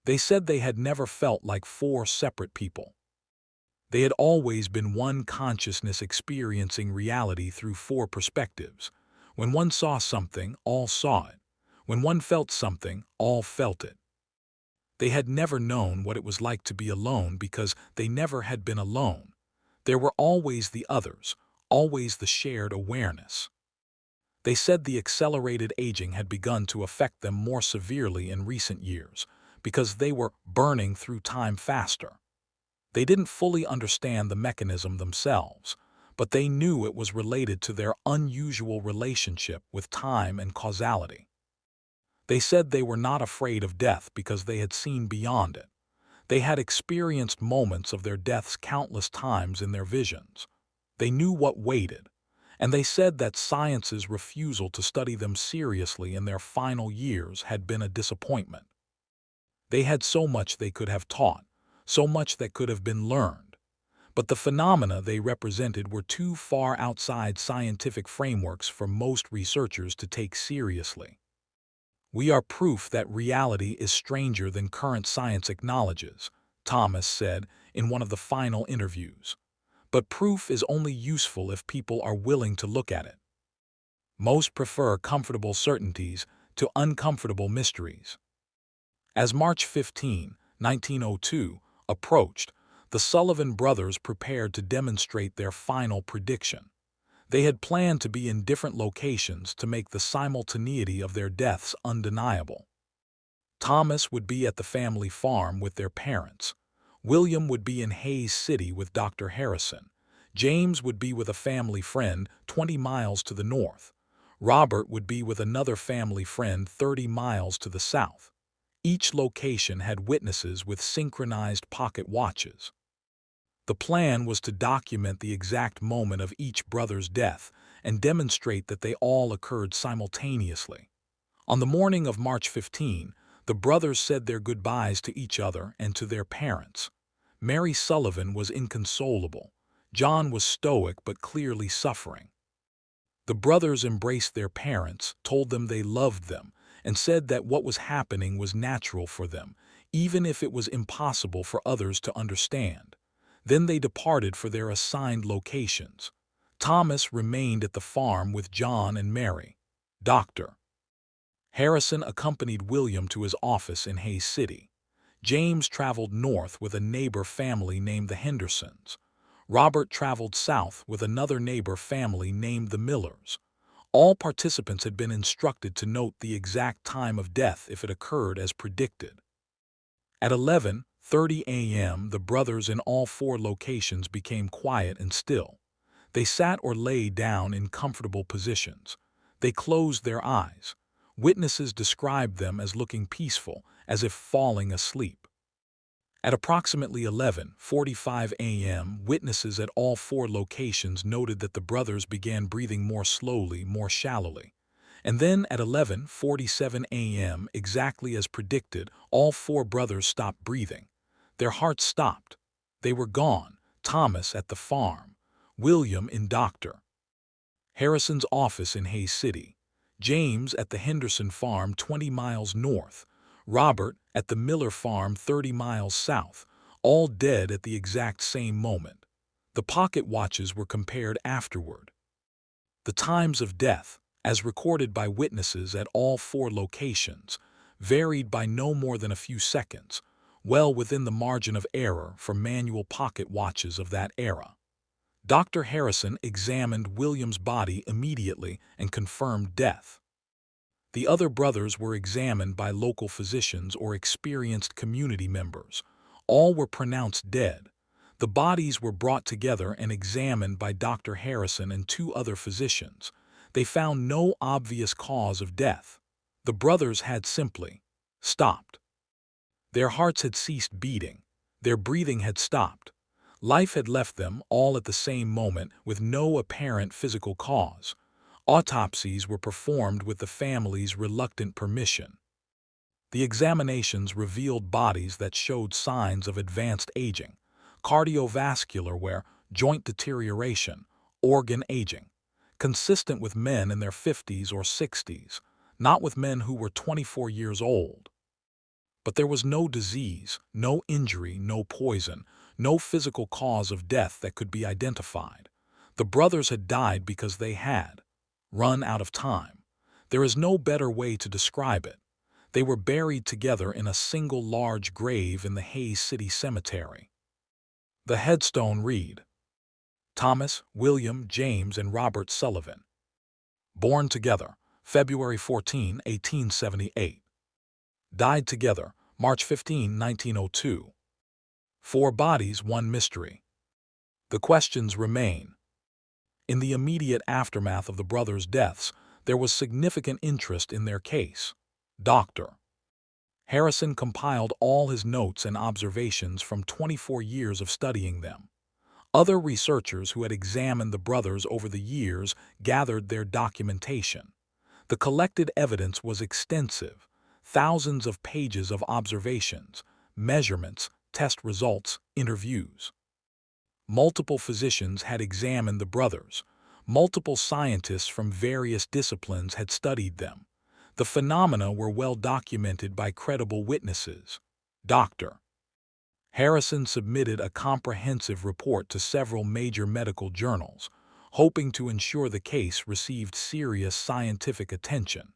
They said they had never felt like four separate people. They had always been one consciousness experiencing reality through four perspectives. When one saw something, all saw it. When one felt something, all felt it. They had never known what it was like to be alone because they never had been alone. There were always the others, always the shared awareness. They said the accelerated aging had begun to affect them more severely in recent years, because they were burning through time faster. They didn't fully understand the mechanism themselves, but they knew it was related to their unusual relationship with time and causality. They said they were not afraid of death because they had seen beyond it. They had experienced moments of their deaths countless times in their visions. They knew what waited, and they said that science's refusal to study them seriously in their final years had been a disappointment. They had so much they could have taught, so much that could have been learned, but the phenomena they represented were too far outside scientific frameworks for most researchers to take seriously. "We are proof that reality is stranger than current science acknowledges," Thomas said in one of the final interviews. "But proof is only useful if people are willing to look at it. Most prefer comfortable certainties to uncomfortable mysteries." As March 15, 1902, approached, the Sullivan brothers prepared to demonstrate their final prediction. They had planned to be in different locations to make the simultaneity of their deaths undeniable. Thomas would be at the family farm with their parents. William would be in Hayes City with Dr. Harrison. James would be with a family friend 20 miles to the north. Robert would be with another family friend 30 miles to the south. Each location had witnesses with synchronized pocket watches. The plan was to document the exact moment of each brother's death and demonstrate that they all occurred simultaneously. On the morning of March 15, the brothers said their goodbyes to each other and to their parents. Mary Sullivan was inconsolable. John was stoic but clearly suffering. The brothers embraced their parents, told them they loved them, and said that what was happening was natural for them, even if it was impossible for others to understand. Then they departed for their assigned locations. Thomas remained at the farm with John and Mary. Dr. Harrison accompanied William to his office in Hayes City. James traveled north with a neighbor family named the Hendersons. Robert traveled south with another neighbor family named the Millers. All participants had been instructed to note the exact time of death if it occurred as predicted. At 11:30 a.m., the brothers in all 4 locations became quiet and still. They sat or lay down in comfortable positions. They closed their eyes. Witnesses described them as looking peaceful, as if falling asleep. At approximately 11:45 a.m., witnesses at all 4 locations noted that the brothers began breathing more slowly, more shallowly. And then at 11:47 a.m., exactly as predicted, all 4 brothers stopped breathing. Their hearts stopped. They were gone. Thomas at the farm. William in Dr. Harrison's office in Hayes City. James at the Henderson farm 20 miles north. Robert at the Miller farm 30 miles south, all dead at the exact same moment. The pocket watches were compared afterward. The times of death, as recorded by witnesses at all 4 locations, varied by no more than a few seconds, well within the margin of error for manual pocket watches of that era. Dr. Harrison examined William's body immediately and confirmed death. The other brothers were examined by local physicians or experienced community members. All were pronounced dead. The bodies were brought together and examined by Dr. Harrison and 2 other physicians. They found no obvious cause of death. The brothers had simply stopped. Their hearts had ceased beating. Their breathing had stopped. Life had left them all at the same moment with no apparent physical cause. Autopsies were performed with the family's reluctant permission. The examinations revealed bodies that showed signs of advanced aging, cardiovascular wear, joint deterioration, organ aging, consistent with men in their 50s or 60s, not with men who were 24 years old. But there was no disease, no injury, no poison, no physical cause of death that could be identified. The brothers had died because they had run out of time. There is no better way to describe it. They were buried together in a single large grave in the Hayes City Cemetery. The headstone read, Thomas, William, James, and Robert Sullivan. Born together, February 14, 1878. Died together, March 15, 1902. 4 bodies, 1 mystery. The questions remain. In the immediate aftermath of the brothers' deaths, there was significant interest in their case. Dr. Harrison compiled all his notes and observations from 24 years of studying them. Other researchers who had examined the brothers over the years gathered their documentation. The collected evidence was extensive, thousands of pages of observations, measurements, test results, interviews. Multiple physicians had examined the brothers. Multiple scientists from various disciplines had studied them. The phenomena were well documented by credible witnesses. Dr. Harrison submitted a comprehensive report to several major medical journals, hoping to ensure the case received serious scientific attention.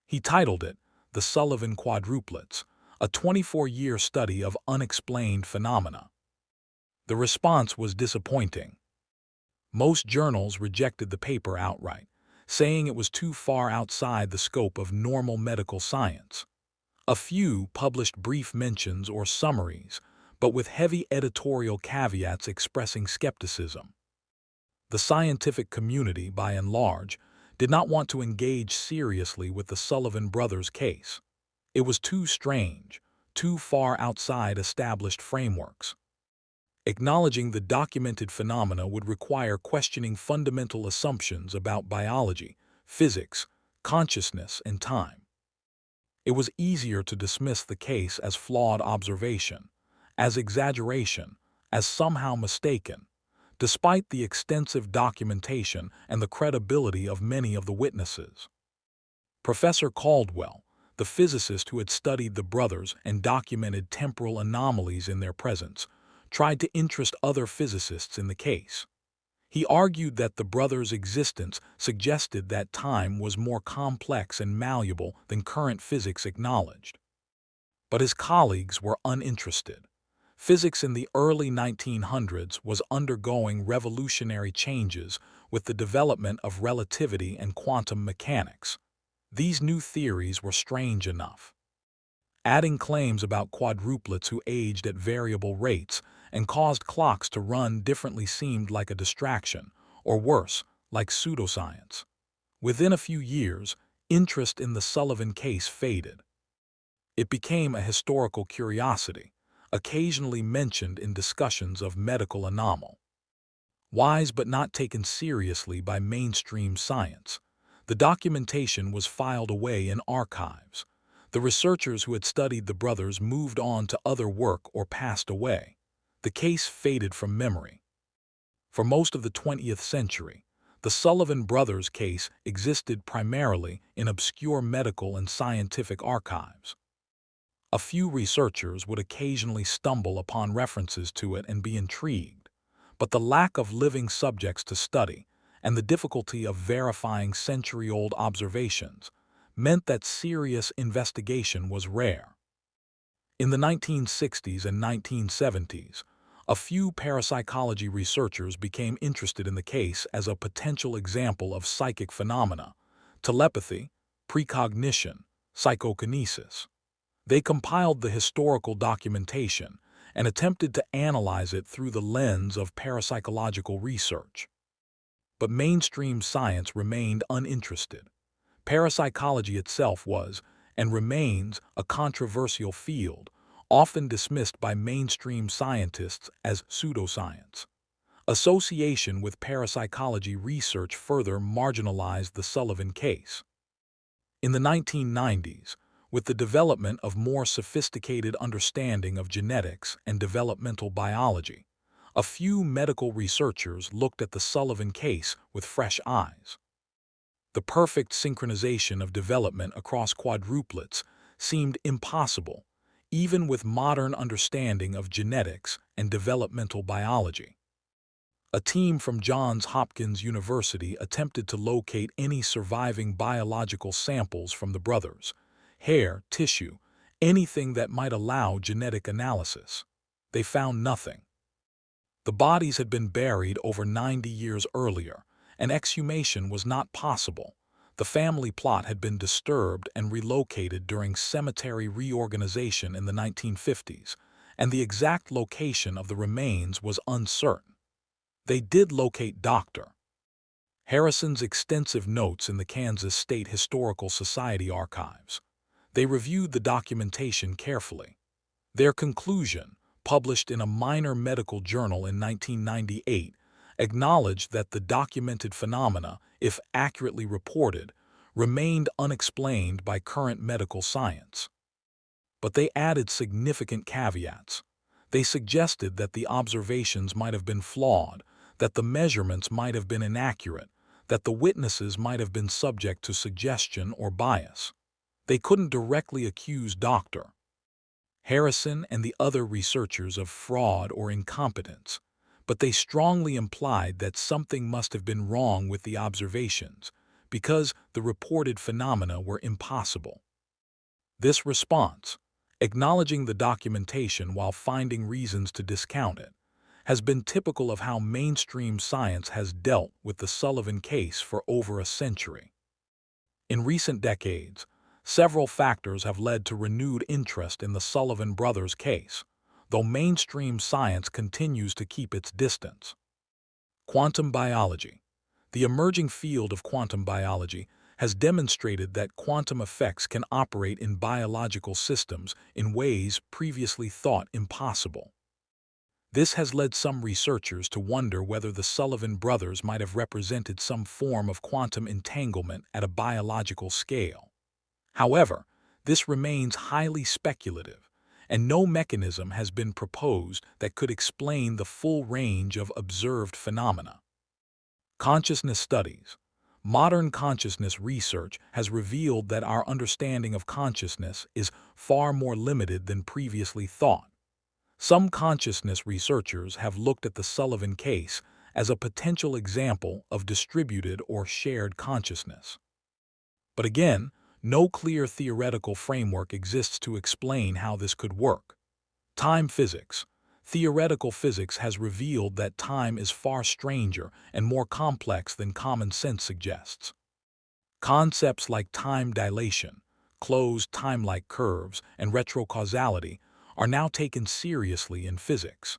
He titled it The Sullivan Quadruplets, a 24-year study of unexplained phenomena. The response was disappointing. Most journals rejected the paper outright, saying it was too far outside the scope of normal medical science. A few published brief mentions or summaries, but with heavy editorial caveats expressing skepticism. The scientific community, by and large, did not want to engage seriously with the Sullivan brothers' case. It was too strange, too far outside established frameworks. Acknowledging the documented phenomena would require questioning fundamental assumptions about biology, physics, consciousness, and time. It was easier to dismiss the case as flawed observation, as exaggeration, as somehow mistaken, despite the extensive documentation and the credibility of many of the witnesses. Professor Caldwell, the physicist who had studied the brothers and documented temporal anomalies in their presence, tried to interest other physicists in the case. He argued that the brothers' existence suggested that time was more complex and malleable than current physics acknowledged. But his colleagues were uninterested. Physics in the early 1900s was undergoing revolutionary changes with the development of relativity and quantum mechanics. These new theories were strange enough. Adding claims about quadruplets who aged at variable rates and caused clocks to run differently seemed like a distraction, or worse, like pseudoscience. Within a few years, interest in the Sullivan case faded. It became a historical curiosity, occasionally mentioned in discussions of medical anomaly. Wise but not taken seriously by mainstream science, the documentation was filed away in archives. The researchers who had studied the brothers moved on to other work or passed away. The case faded from memory. For most of the 20th century, the Sullivan brothers case existed primarily in obscure medical and scientific archives. A few researchers would occasionally stumble upon references to it and be intrigued, but the lack of living subjects to study and the difficulty of verifying century-old observations meant that serious investigation was rare. In the 1960s and 1970s, a few parapsychology researchers became interested in the case as a potential example of psychic phenomena, telepathy, precognition, psychokinesis. They compiled the historical documentation and attempted to analyze it through the lens of parapsychological research. But mainstream science remained uninterested. Parapsychology itself was, and remains, a controversial field, often dismissed by mainstream scientists as pseudoscience. Association with parapsychology research further marginalized the Sullivan case. In the 1990s, with the development of more sophisticated understanding of genetics and developmental biology, a few medical researchers looked at the Sullivan case with fresh eyes. The perfect synchronization of development across quadruplets seemed impossible, even with modern understanding of genetics and developmental biology. A team from Johns Hopkins University attempted to locate any surviving biological samples from the brothers, hair, tissue, anything that might allow genetic analysis. They found nothing. The bodies had been buried over 90 years earlier, and exhumation was not possible. The family plot had been disturbed and relocated during cemetery reorganization in the 1950s, and the exact location of the remains was uncertain. They did locate Dr. Harrison's extensive notes in the Kansas State Historical Society archives. They reviewed the documentation carefully. Their conclusion, published in a minor medical journal in 1998, acknowledged that the documented phenomena, if accurately reported, remained unexplained by current medical science. But they added significant caveats. They suggested that the observations might have been flawed, that the measurements might have been inaccurate, that the witnesses might have been subject to suggestion or bias. They couldn't directly accuse Dr. Harrison and the other researchers of fraud or incompetence, but they strongly implied that something must have been wrong with the observations, because the reported phenomena were impossible. This response, acknowledging the documentation while finding reasons to discount it, has been typical of how mainstream science has dealt with the Sullivan case for over a century. In recent decades, several factors have led to renewed interest in the Sullivan brothers' case, though mainstream science continues to keep its distance. Quantum biology. The emerging field of quantum biology has demonstrated that quantum effects can operate in biological systems in ways previously thought impossible. This has led some researchers to wonder whether the Sullivan brothers might have represented some form of quantum entanglement at a biological scale. However, this remains highly speculative, and no mechanism has been proposed that could explain the full range of observed phenomena. Consciousness studies. Modern consciousness research has revealed that our understanding of consciousness is far more limited than previously thought. Some consciousness researchers have looked at the Sullivan case as a potential example of distributed or shared consciousness. But again, no clear theoretical framework exists to explain how this could work. Time physics. Theoretical physics has revealed that time is far stranger and more complex than common sense suggests. Concepts like time dilation, closed time-like curves, and retrocausality are now taken seriously in physics.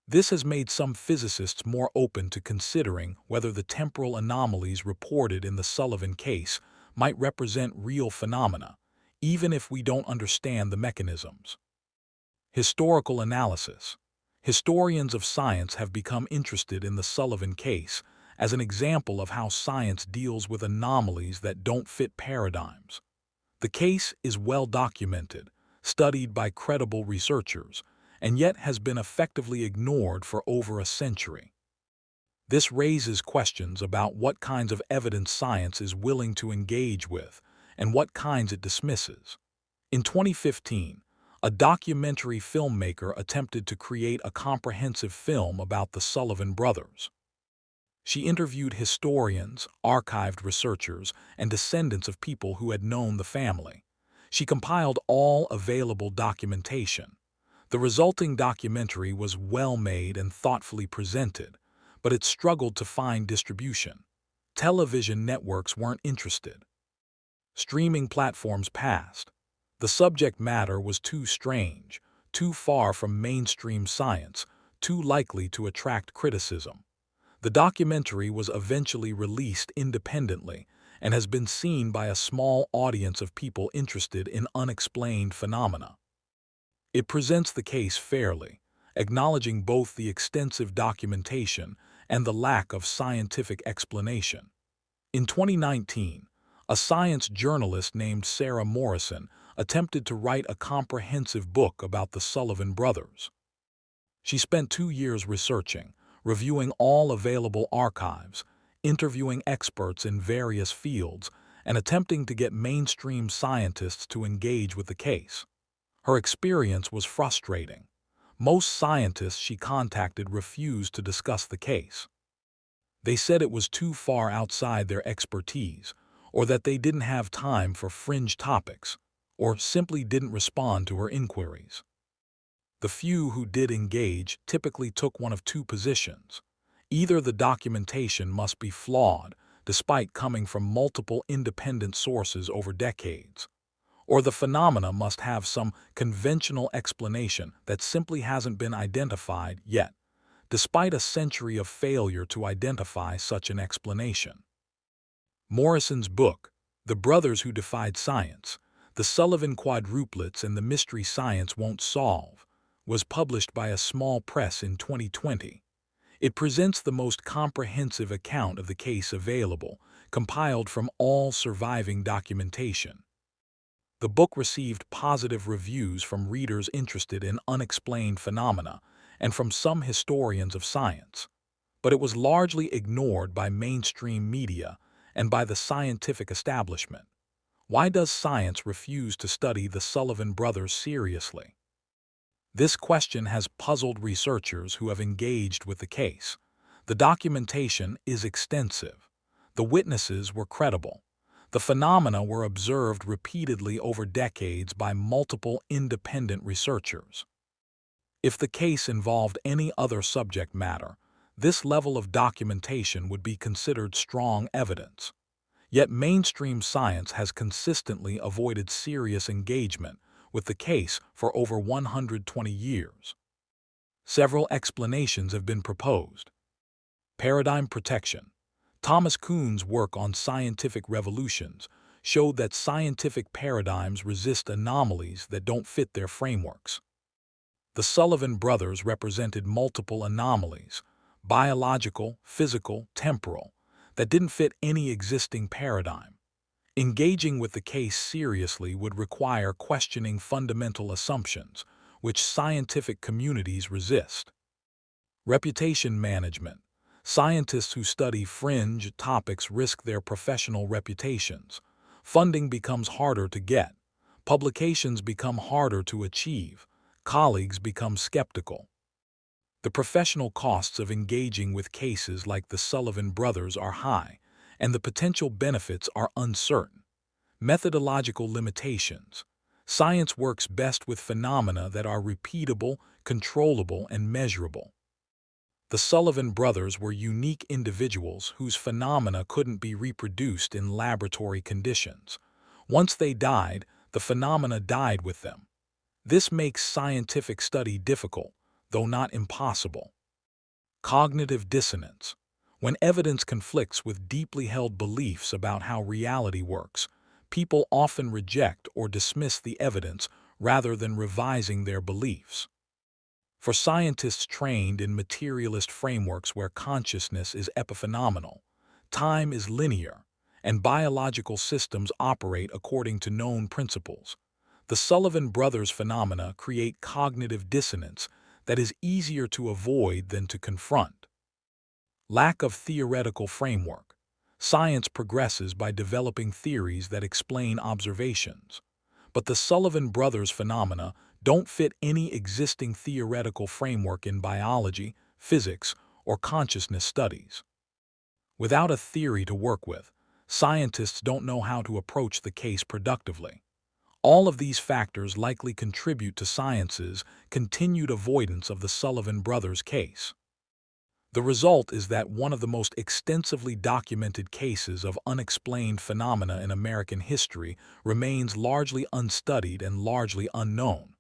This has made some physicists more open to considering whether the temporal anomalies reported in the Sullivan case might represent real phenomena, even if we don't understand the mechanisms. Historical analysis. Historians of science have become interested in the Sullivan case as an example of how science deals with anomalies that don't fit paradigms. The case is well documented, studied by credible researchers, and yet has been effectively ignored for over a century. This raises questions about what kinds of evidence science is willing to engage with and what kinds it dismisses. In 2015, a documentary filmmaker attempted to create a comprehensive film about the Sullivan brothers. She interviewed historians, archived researchers, and descendants of people who had known the family. She compiled all available documentation. The resulting documentary was well made and thoughtfully presented, but it struggled to find distribution. Television networks weren't interested. Streaming platforms passed. The subject matter was too strange, too far from mainstream science, too likely to attract criticism. The documentary was eventually released independently and has been seen by a small audience of people interested in unexplained phenomena. It presents the case fairly, acknowledging both the extensive documentation and the lack of scientific explanation. In 2019, a science journalist named Sarah Morrison attempted to write a comprehensive book about the Sullivan brothers. She spent 2 years researching, reviewing all available archives, interviewing experts in various fields, and attempting to get mainstream scientists to engage with the case. Her experience was frustrating. Most scientists she contacted refused to discuss the case. They said it was too far outside their expertise, or that they didn't have time for fringe topics, or simply didn't respond to her inquiries. The few who did engage typically took one of two positions. Either the documentation must be flawed, despite coming from multiple independent sources over decades, or the phenomena must have some conventional explanation that simply hasn't been identified yet, despite a century of failure to identify such an explanation. Morrison's book, The Brothers Who Defied Science, The Sullivan Quadruplets and the Mystery Science Won't Solve, was published by a small press in 2020. It presents the most comprehensive account of the case available, compiled from all surviving documentation. The book received positive reviews from readers interested in unexplained phenomena and from some historians of science, but it was largely ignored by mainstream media and by the scientific establishment. Why does science refuse to study the Sullivan brothers seriously? This question has puzzled researchers who have engaged with the case. The documentation is extensive. The witnesses were credible. The phenomena were observed repeatedly over decades by multiple independent researchers. If the case involved any other subject matter, this level of documentation would be considered strong evidence. Yet mainstream science has consistently avoided serious engagement with the case for over 120 years. Several explanations have been proposed. Paradigm protection. Thomas Kuhn's work on scientific revolutions showed that scientific paradigms resist anomalies that don't fit their frameworks. The Sullivan brothers represented multiple anomalies, biological, physical, temporal, that didn't fit any existing paradigm. Engaging with the case seriously would require questioning fundamental assumptions, which scientific communities resist. Reputation management. Scientists who study fringe topics risk their professional reputations. Funding becomes harder to get. Publications become harder to achieve. Colleagues become skeptical. The professional costs of engaging with cases like the Sullivan brothers are high, and the potential benefits are uncertain. Methodological limitations. Science works best with phenomena that are repeatable, controllable, and measurable. The Sullivan brothers were unique individuals whose phenomena couldn't be reproduced in laboratory conditions. Once they died, the phenomena died with them. This makes scientific study difficult, though not impossible. Cognitive dissonance. When evidence conflicts with deeply held beliefs about how reality works, people often reject or dismiss the evidence rather than revising their beliefs. For scientists trained in materialist frameworks where consciousness is epiphenomenal, time is linear, and biological systems operate according to known principles, the Sullivan brothers' phenomena create cognitive dissonance that is easier to avoid than to confront. Lack of theoretical framework. Science progresses by developing theories that explain observations, but the Sullivan brothers' phenomena don't fit any existing theoretical framework in biology, physics, or consciousness studies. Without a theory to work with, scientists don't know how to approach the case productively. All of these factors likely contribute to science's continued avoidance of the Sullivan brothers' case. The result is that one of the most extensively documented cases of unexplained phenomena in American history remains largely unstudied and largely unknown.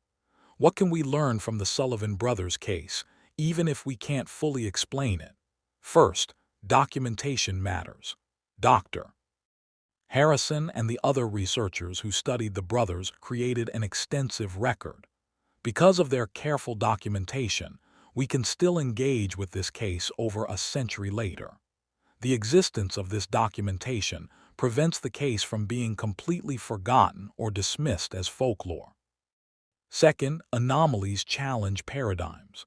What can we learn from the Sullivan brothers' case, even if we can't fully explain it? First, documentation matters. Dr. Harrison and the other researchers who studied the brothers created an extensive record. Because of their careful documentation, we can still engage with this case over a century later. The existence of this documentation prevents the case from being completely forgotten or dismissed as folklore. Second, anomalies challenge paradigms.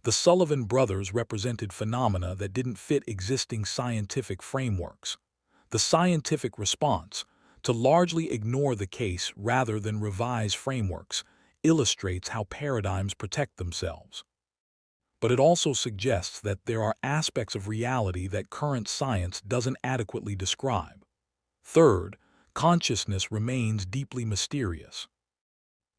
The Sullivan brothers represented phenomena that didn't fit existing scientific frameworks. The scientific response, to largely ignore the case rather than revise frameworks, illustrates how paradigms protect themselves. But it also suggests that there are aspects of reality that current science doesn't adequately describe. Third, consciousness remains deeply mysterious.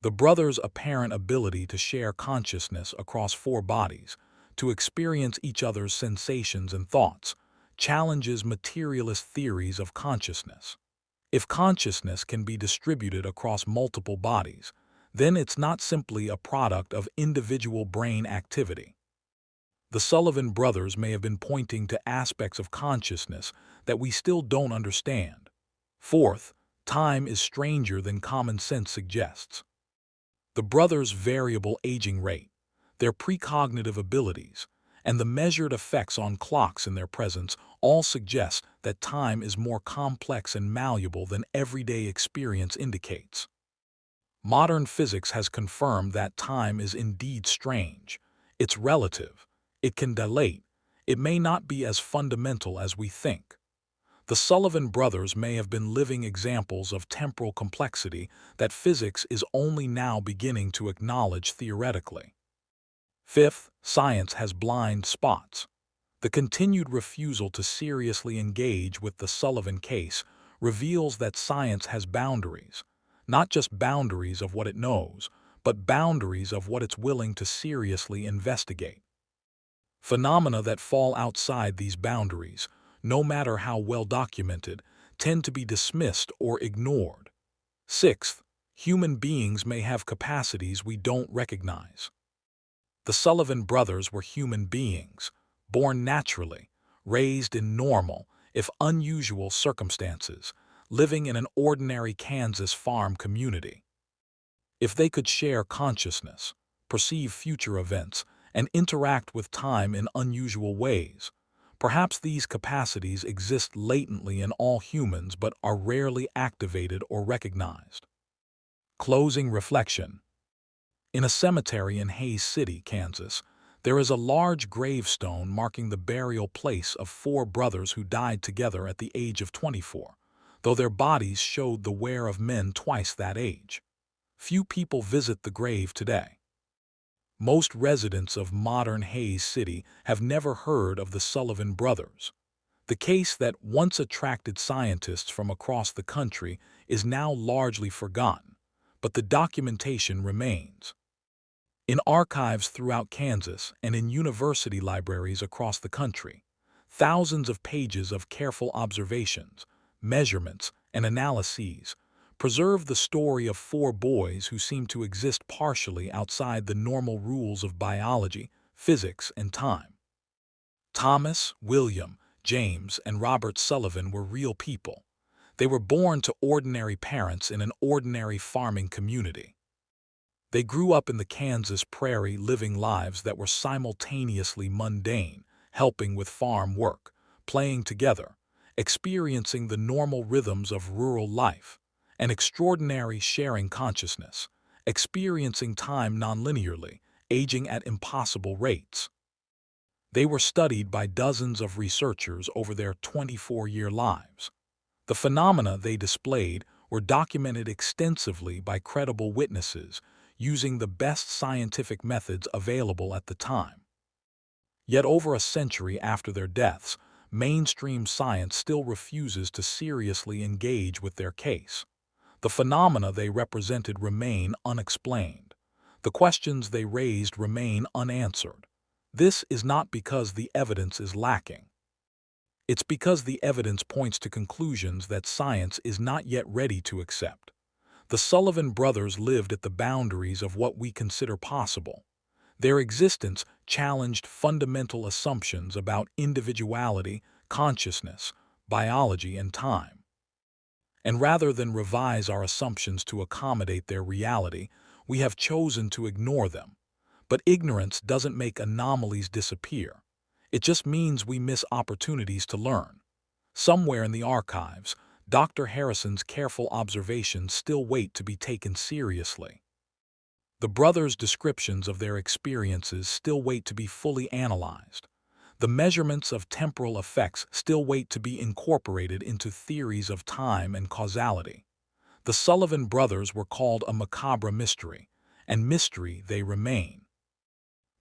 The brothers' apparent ability to share consciousness across 4 bodies, to experience each other's sensations and thoughts, challenges materialist theories of consciousness. If consciousness can be distributed across multiple bodies, then it's not simply a product of individual brain activity. The Sullivan brothers may have been pointing to aspects of consciousness that we still don't understand. Fourth, time is stranger than common sense suggests. The brothers' variable aging rate, their precognitive abilities, and the measured effects on clocks in their presence all suggest that time is more complex and malleable than everyday experience indicates. Modern physics has confirmed that time is indeed strange. It's relative. It can dilate. It may not be as fundamental as we think. The Sullivan brothers may have been living examples of temporal complexity that physics is only now beginning to acknowledge theoretically. Fifth, science has blind spots. The continued refusal to seriously engage with the Sullivan case reveals that science has boundaries, not just boundaries of what it knows, but boundaries of what it's willing to seriously investigate. Phenomena that fall outside these boundaries, no matter how well documented, tend to be dismissed or ignored. Sixth, human beings may have capacities we don't recognize. The Sullivan brothers were human beings, born naturally, raised in normal, if unusual circumstances, living in an ordinary Kansas farm community. If they could share consciousness, perceive future events, and interact with time in unusual ways, perhaps these capacities exist latently in all humans but are rarely activated or recognized. Closing reflection. In a cemetery in Hays City, Kansas, there is a large gravestone marking the burial place of 4 brothers who died together at the age of 24, though their bodies showed the wear of men twice that age. Few people visit the grave today. Most residents of modern Hays City have never heard of the Sullivan brothers. The case that once attracted scientists from across the country is now largely forgotten, but the documentation remains. In archives throughout Kansas and in university libraries across the country, thousands of pages of careful observations, measurements, and analyses preserve the story of 4 boys who seem to exist partially outside the normal rules of biology, physics, and time. Thomas, William, James, and Robert Sullivan were real people. They were born to ordinary parents in an ordinary farming community. They grew up in the Kansas prairie, living lives that were simultaneously mundane, helping with farm work, playing together, experiencing the normal rhythms of rural life, and extraordinary sharing consciousness, experiencing time nonlinearly, aging at impossible rates. They were studied by dozens of researchers over their 24-year lives. The phenomena they displayed were documented extensively by credible witnesses using the best scientific methods available at the time. Yet over a century after their deaths, mainstream science still refuses to seriously engage with their case. The phenomena they represented remain unexplained. The questions they raised remain unanswered. This is not because the evidence is lacking. It's because the evidence points to conclusions that science is not yet ready to accept. The Sullivan brothers lived at the boundaries of what we consider possible. Their existence challenged fundamental assumptions about individuality, consciousness, biology, and time. And rather than revise our assumptions to accommodate their reality, we have chosen to ignore them. But ignorance doesn't make anomalies disappear. It just means we miss opportunities to learn. Somewhere in the archives, Dr. Harrison's careful observations still wait to be taken seriously. The brothers' descriptions of their experiences still wait to be fully analyzed. The measurements of temporal effects still wait to be incorporated into theories of time and causality. The Sullivan brothers were called a macabre mystery, and mystery they remain.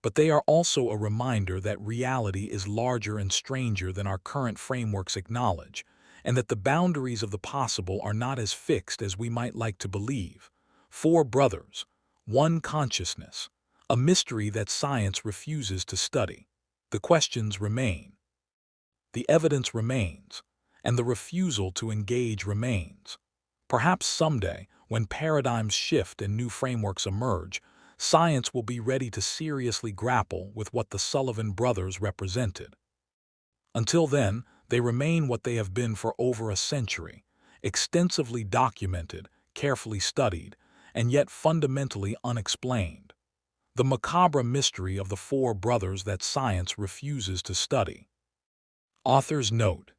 But they are also a reminder that reality is larger and stranger than our current frameworks acknowledge, and that the boundaries of the possible are not as fixed as we might like to believe. 4 brothers, 1 consciousness, a mystery that science refuses to study. The questions remain. The evidence remains, and the refusal to engage remains. Perhaps someday, when paradigms shift and new frameworks emerge, science will be ready to seriously grapple with what the Sullivan brothers represented. Until then, they remain what they have been for over a century, extensively documented, carefully studied, and yet fundamentally unexplained. The macabre mystery of the 4 brothers that science refuses to study. Author's note: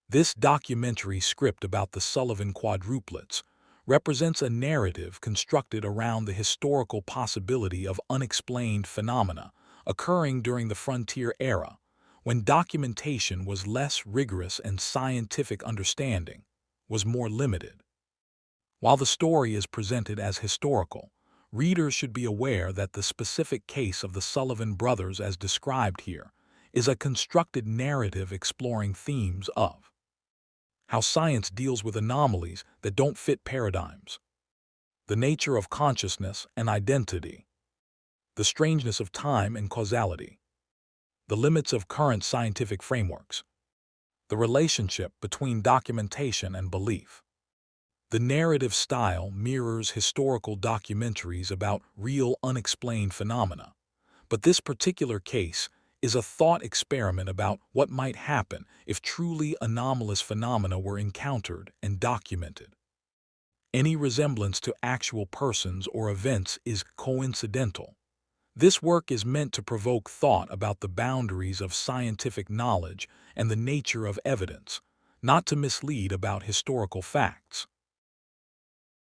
this documentary script about the Sullivan quadruplets, represents a narrative constructed around the historical possibility of unexplained phenomena occurring during the frontier era, when documentation was less rigorous and scientific understanding was more limited. While the story is presented as historical, readers should be aware that the specific case of the Sullivan brothers as described here is a constructed narrative exploring themes of how science deals with anomalies that don't fit paradigms, the nature of consciousness and identity, the strangeness of time and causality, the limits of current scientific frameworks, the relationship between documentation and belief. The narrative style mirrors historical documentaries about real unexplained phenomena, but this particular case is a thought experiment about what might happen if truly anomalous phenomena were encountered and documented. Any resemblance to actual persons or events is coincidental. This work is meant to provoke thought about the boundaries of scientific knowledge and the nature of evidence, not to mislead about historical facts.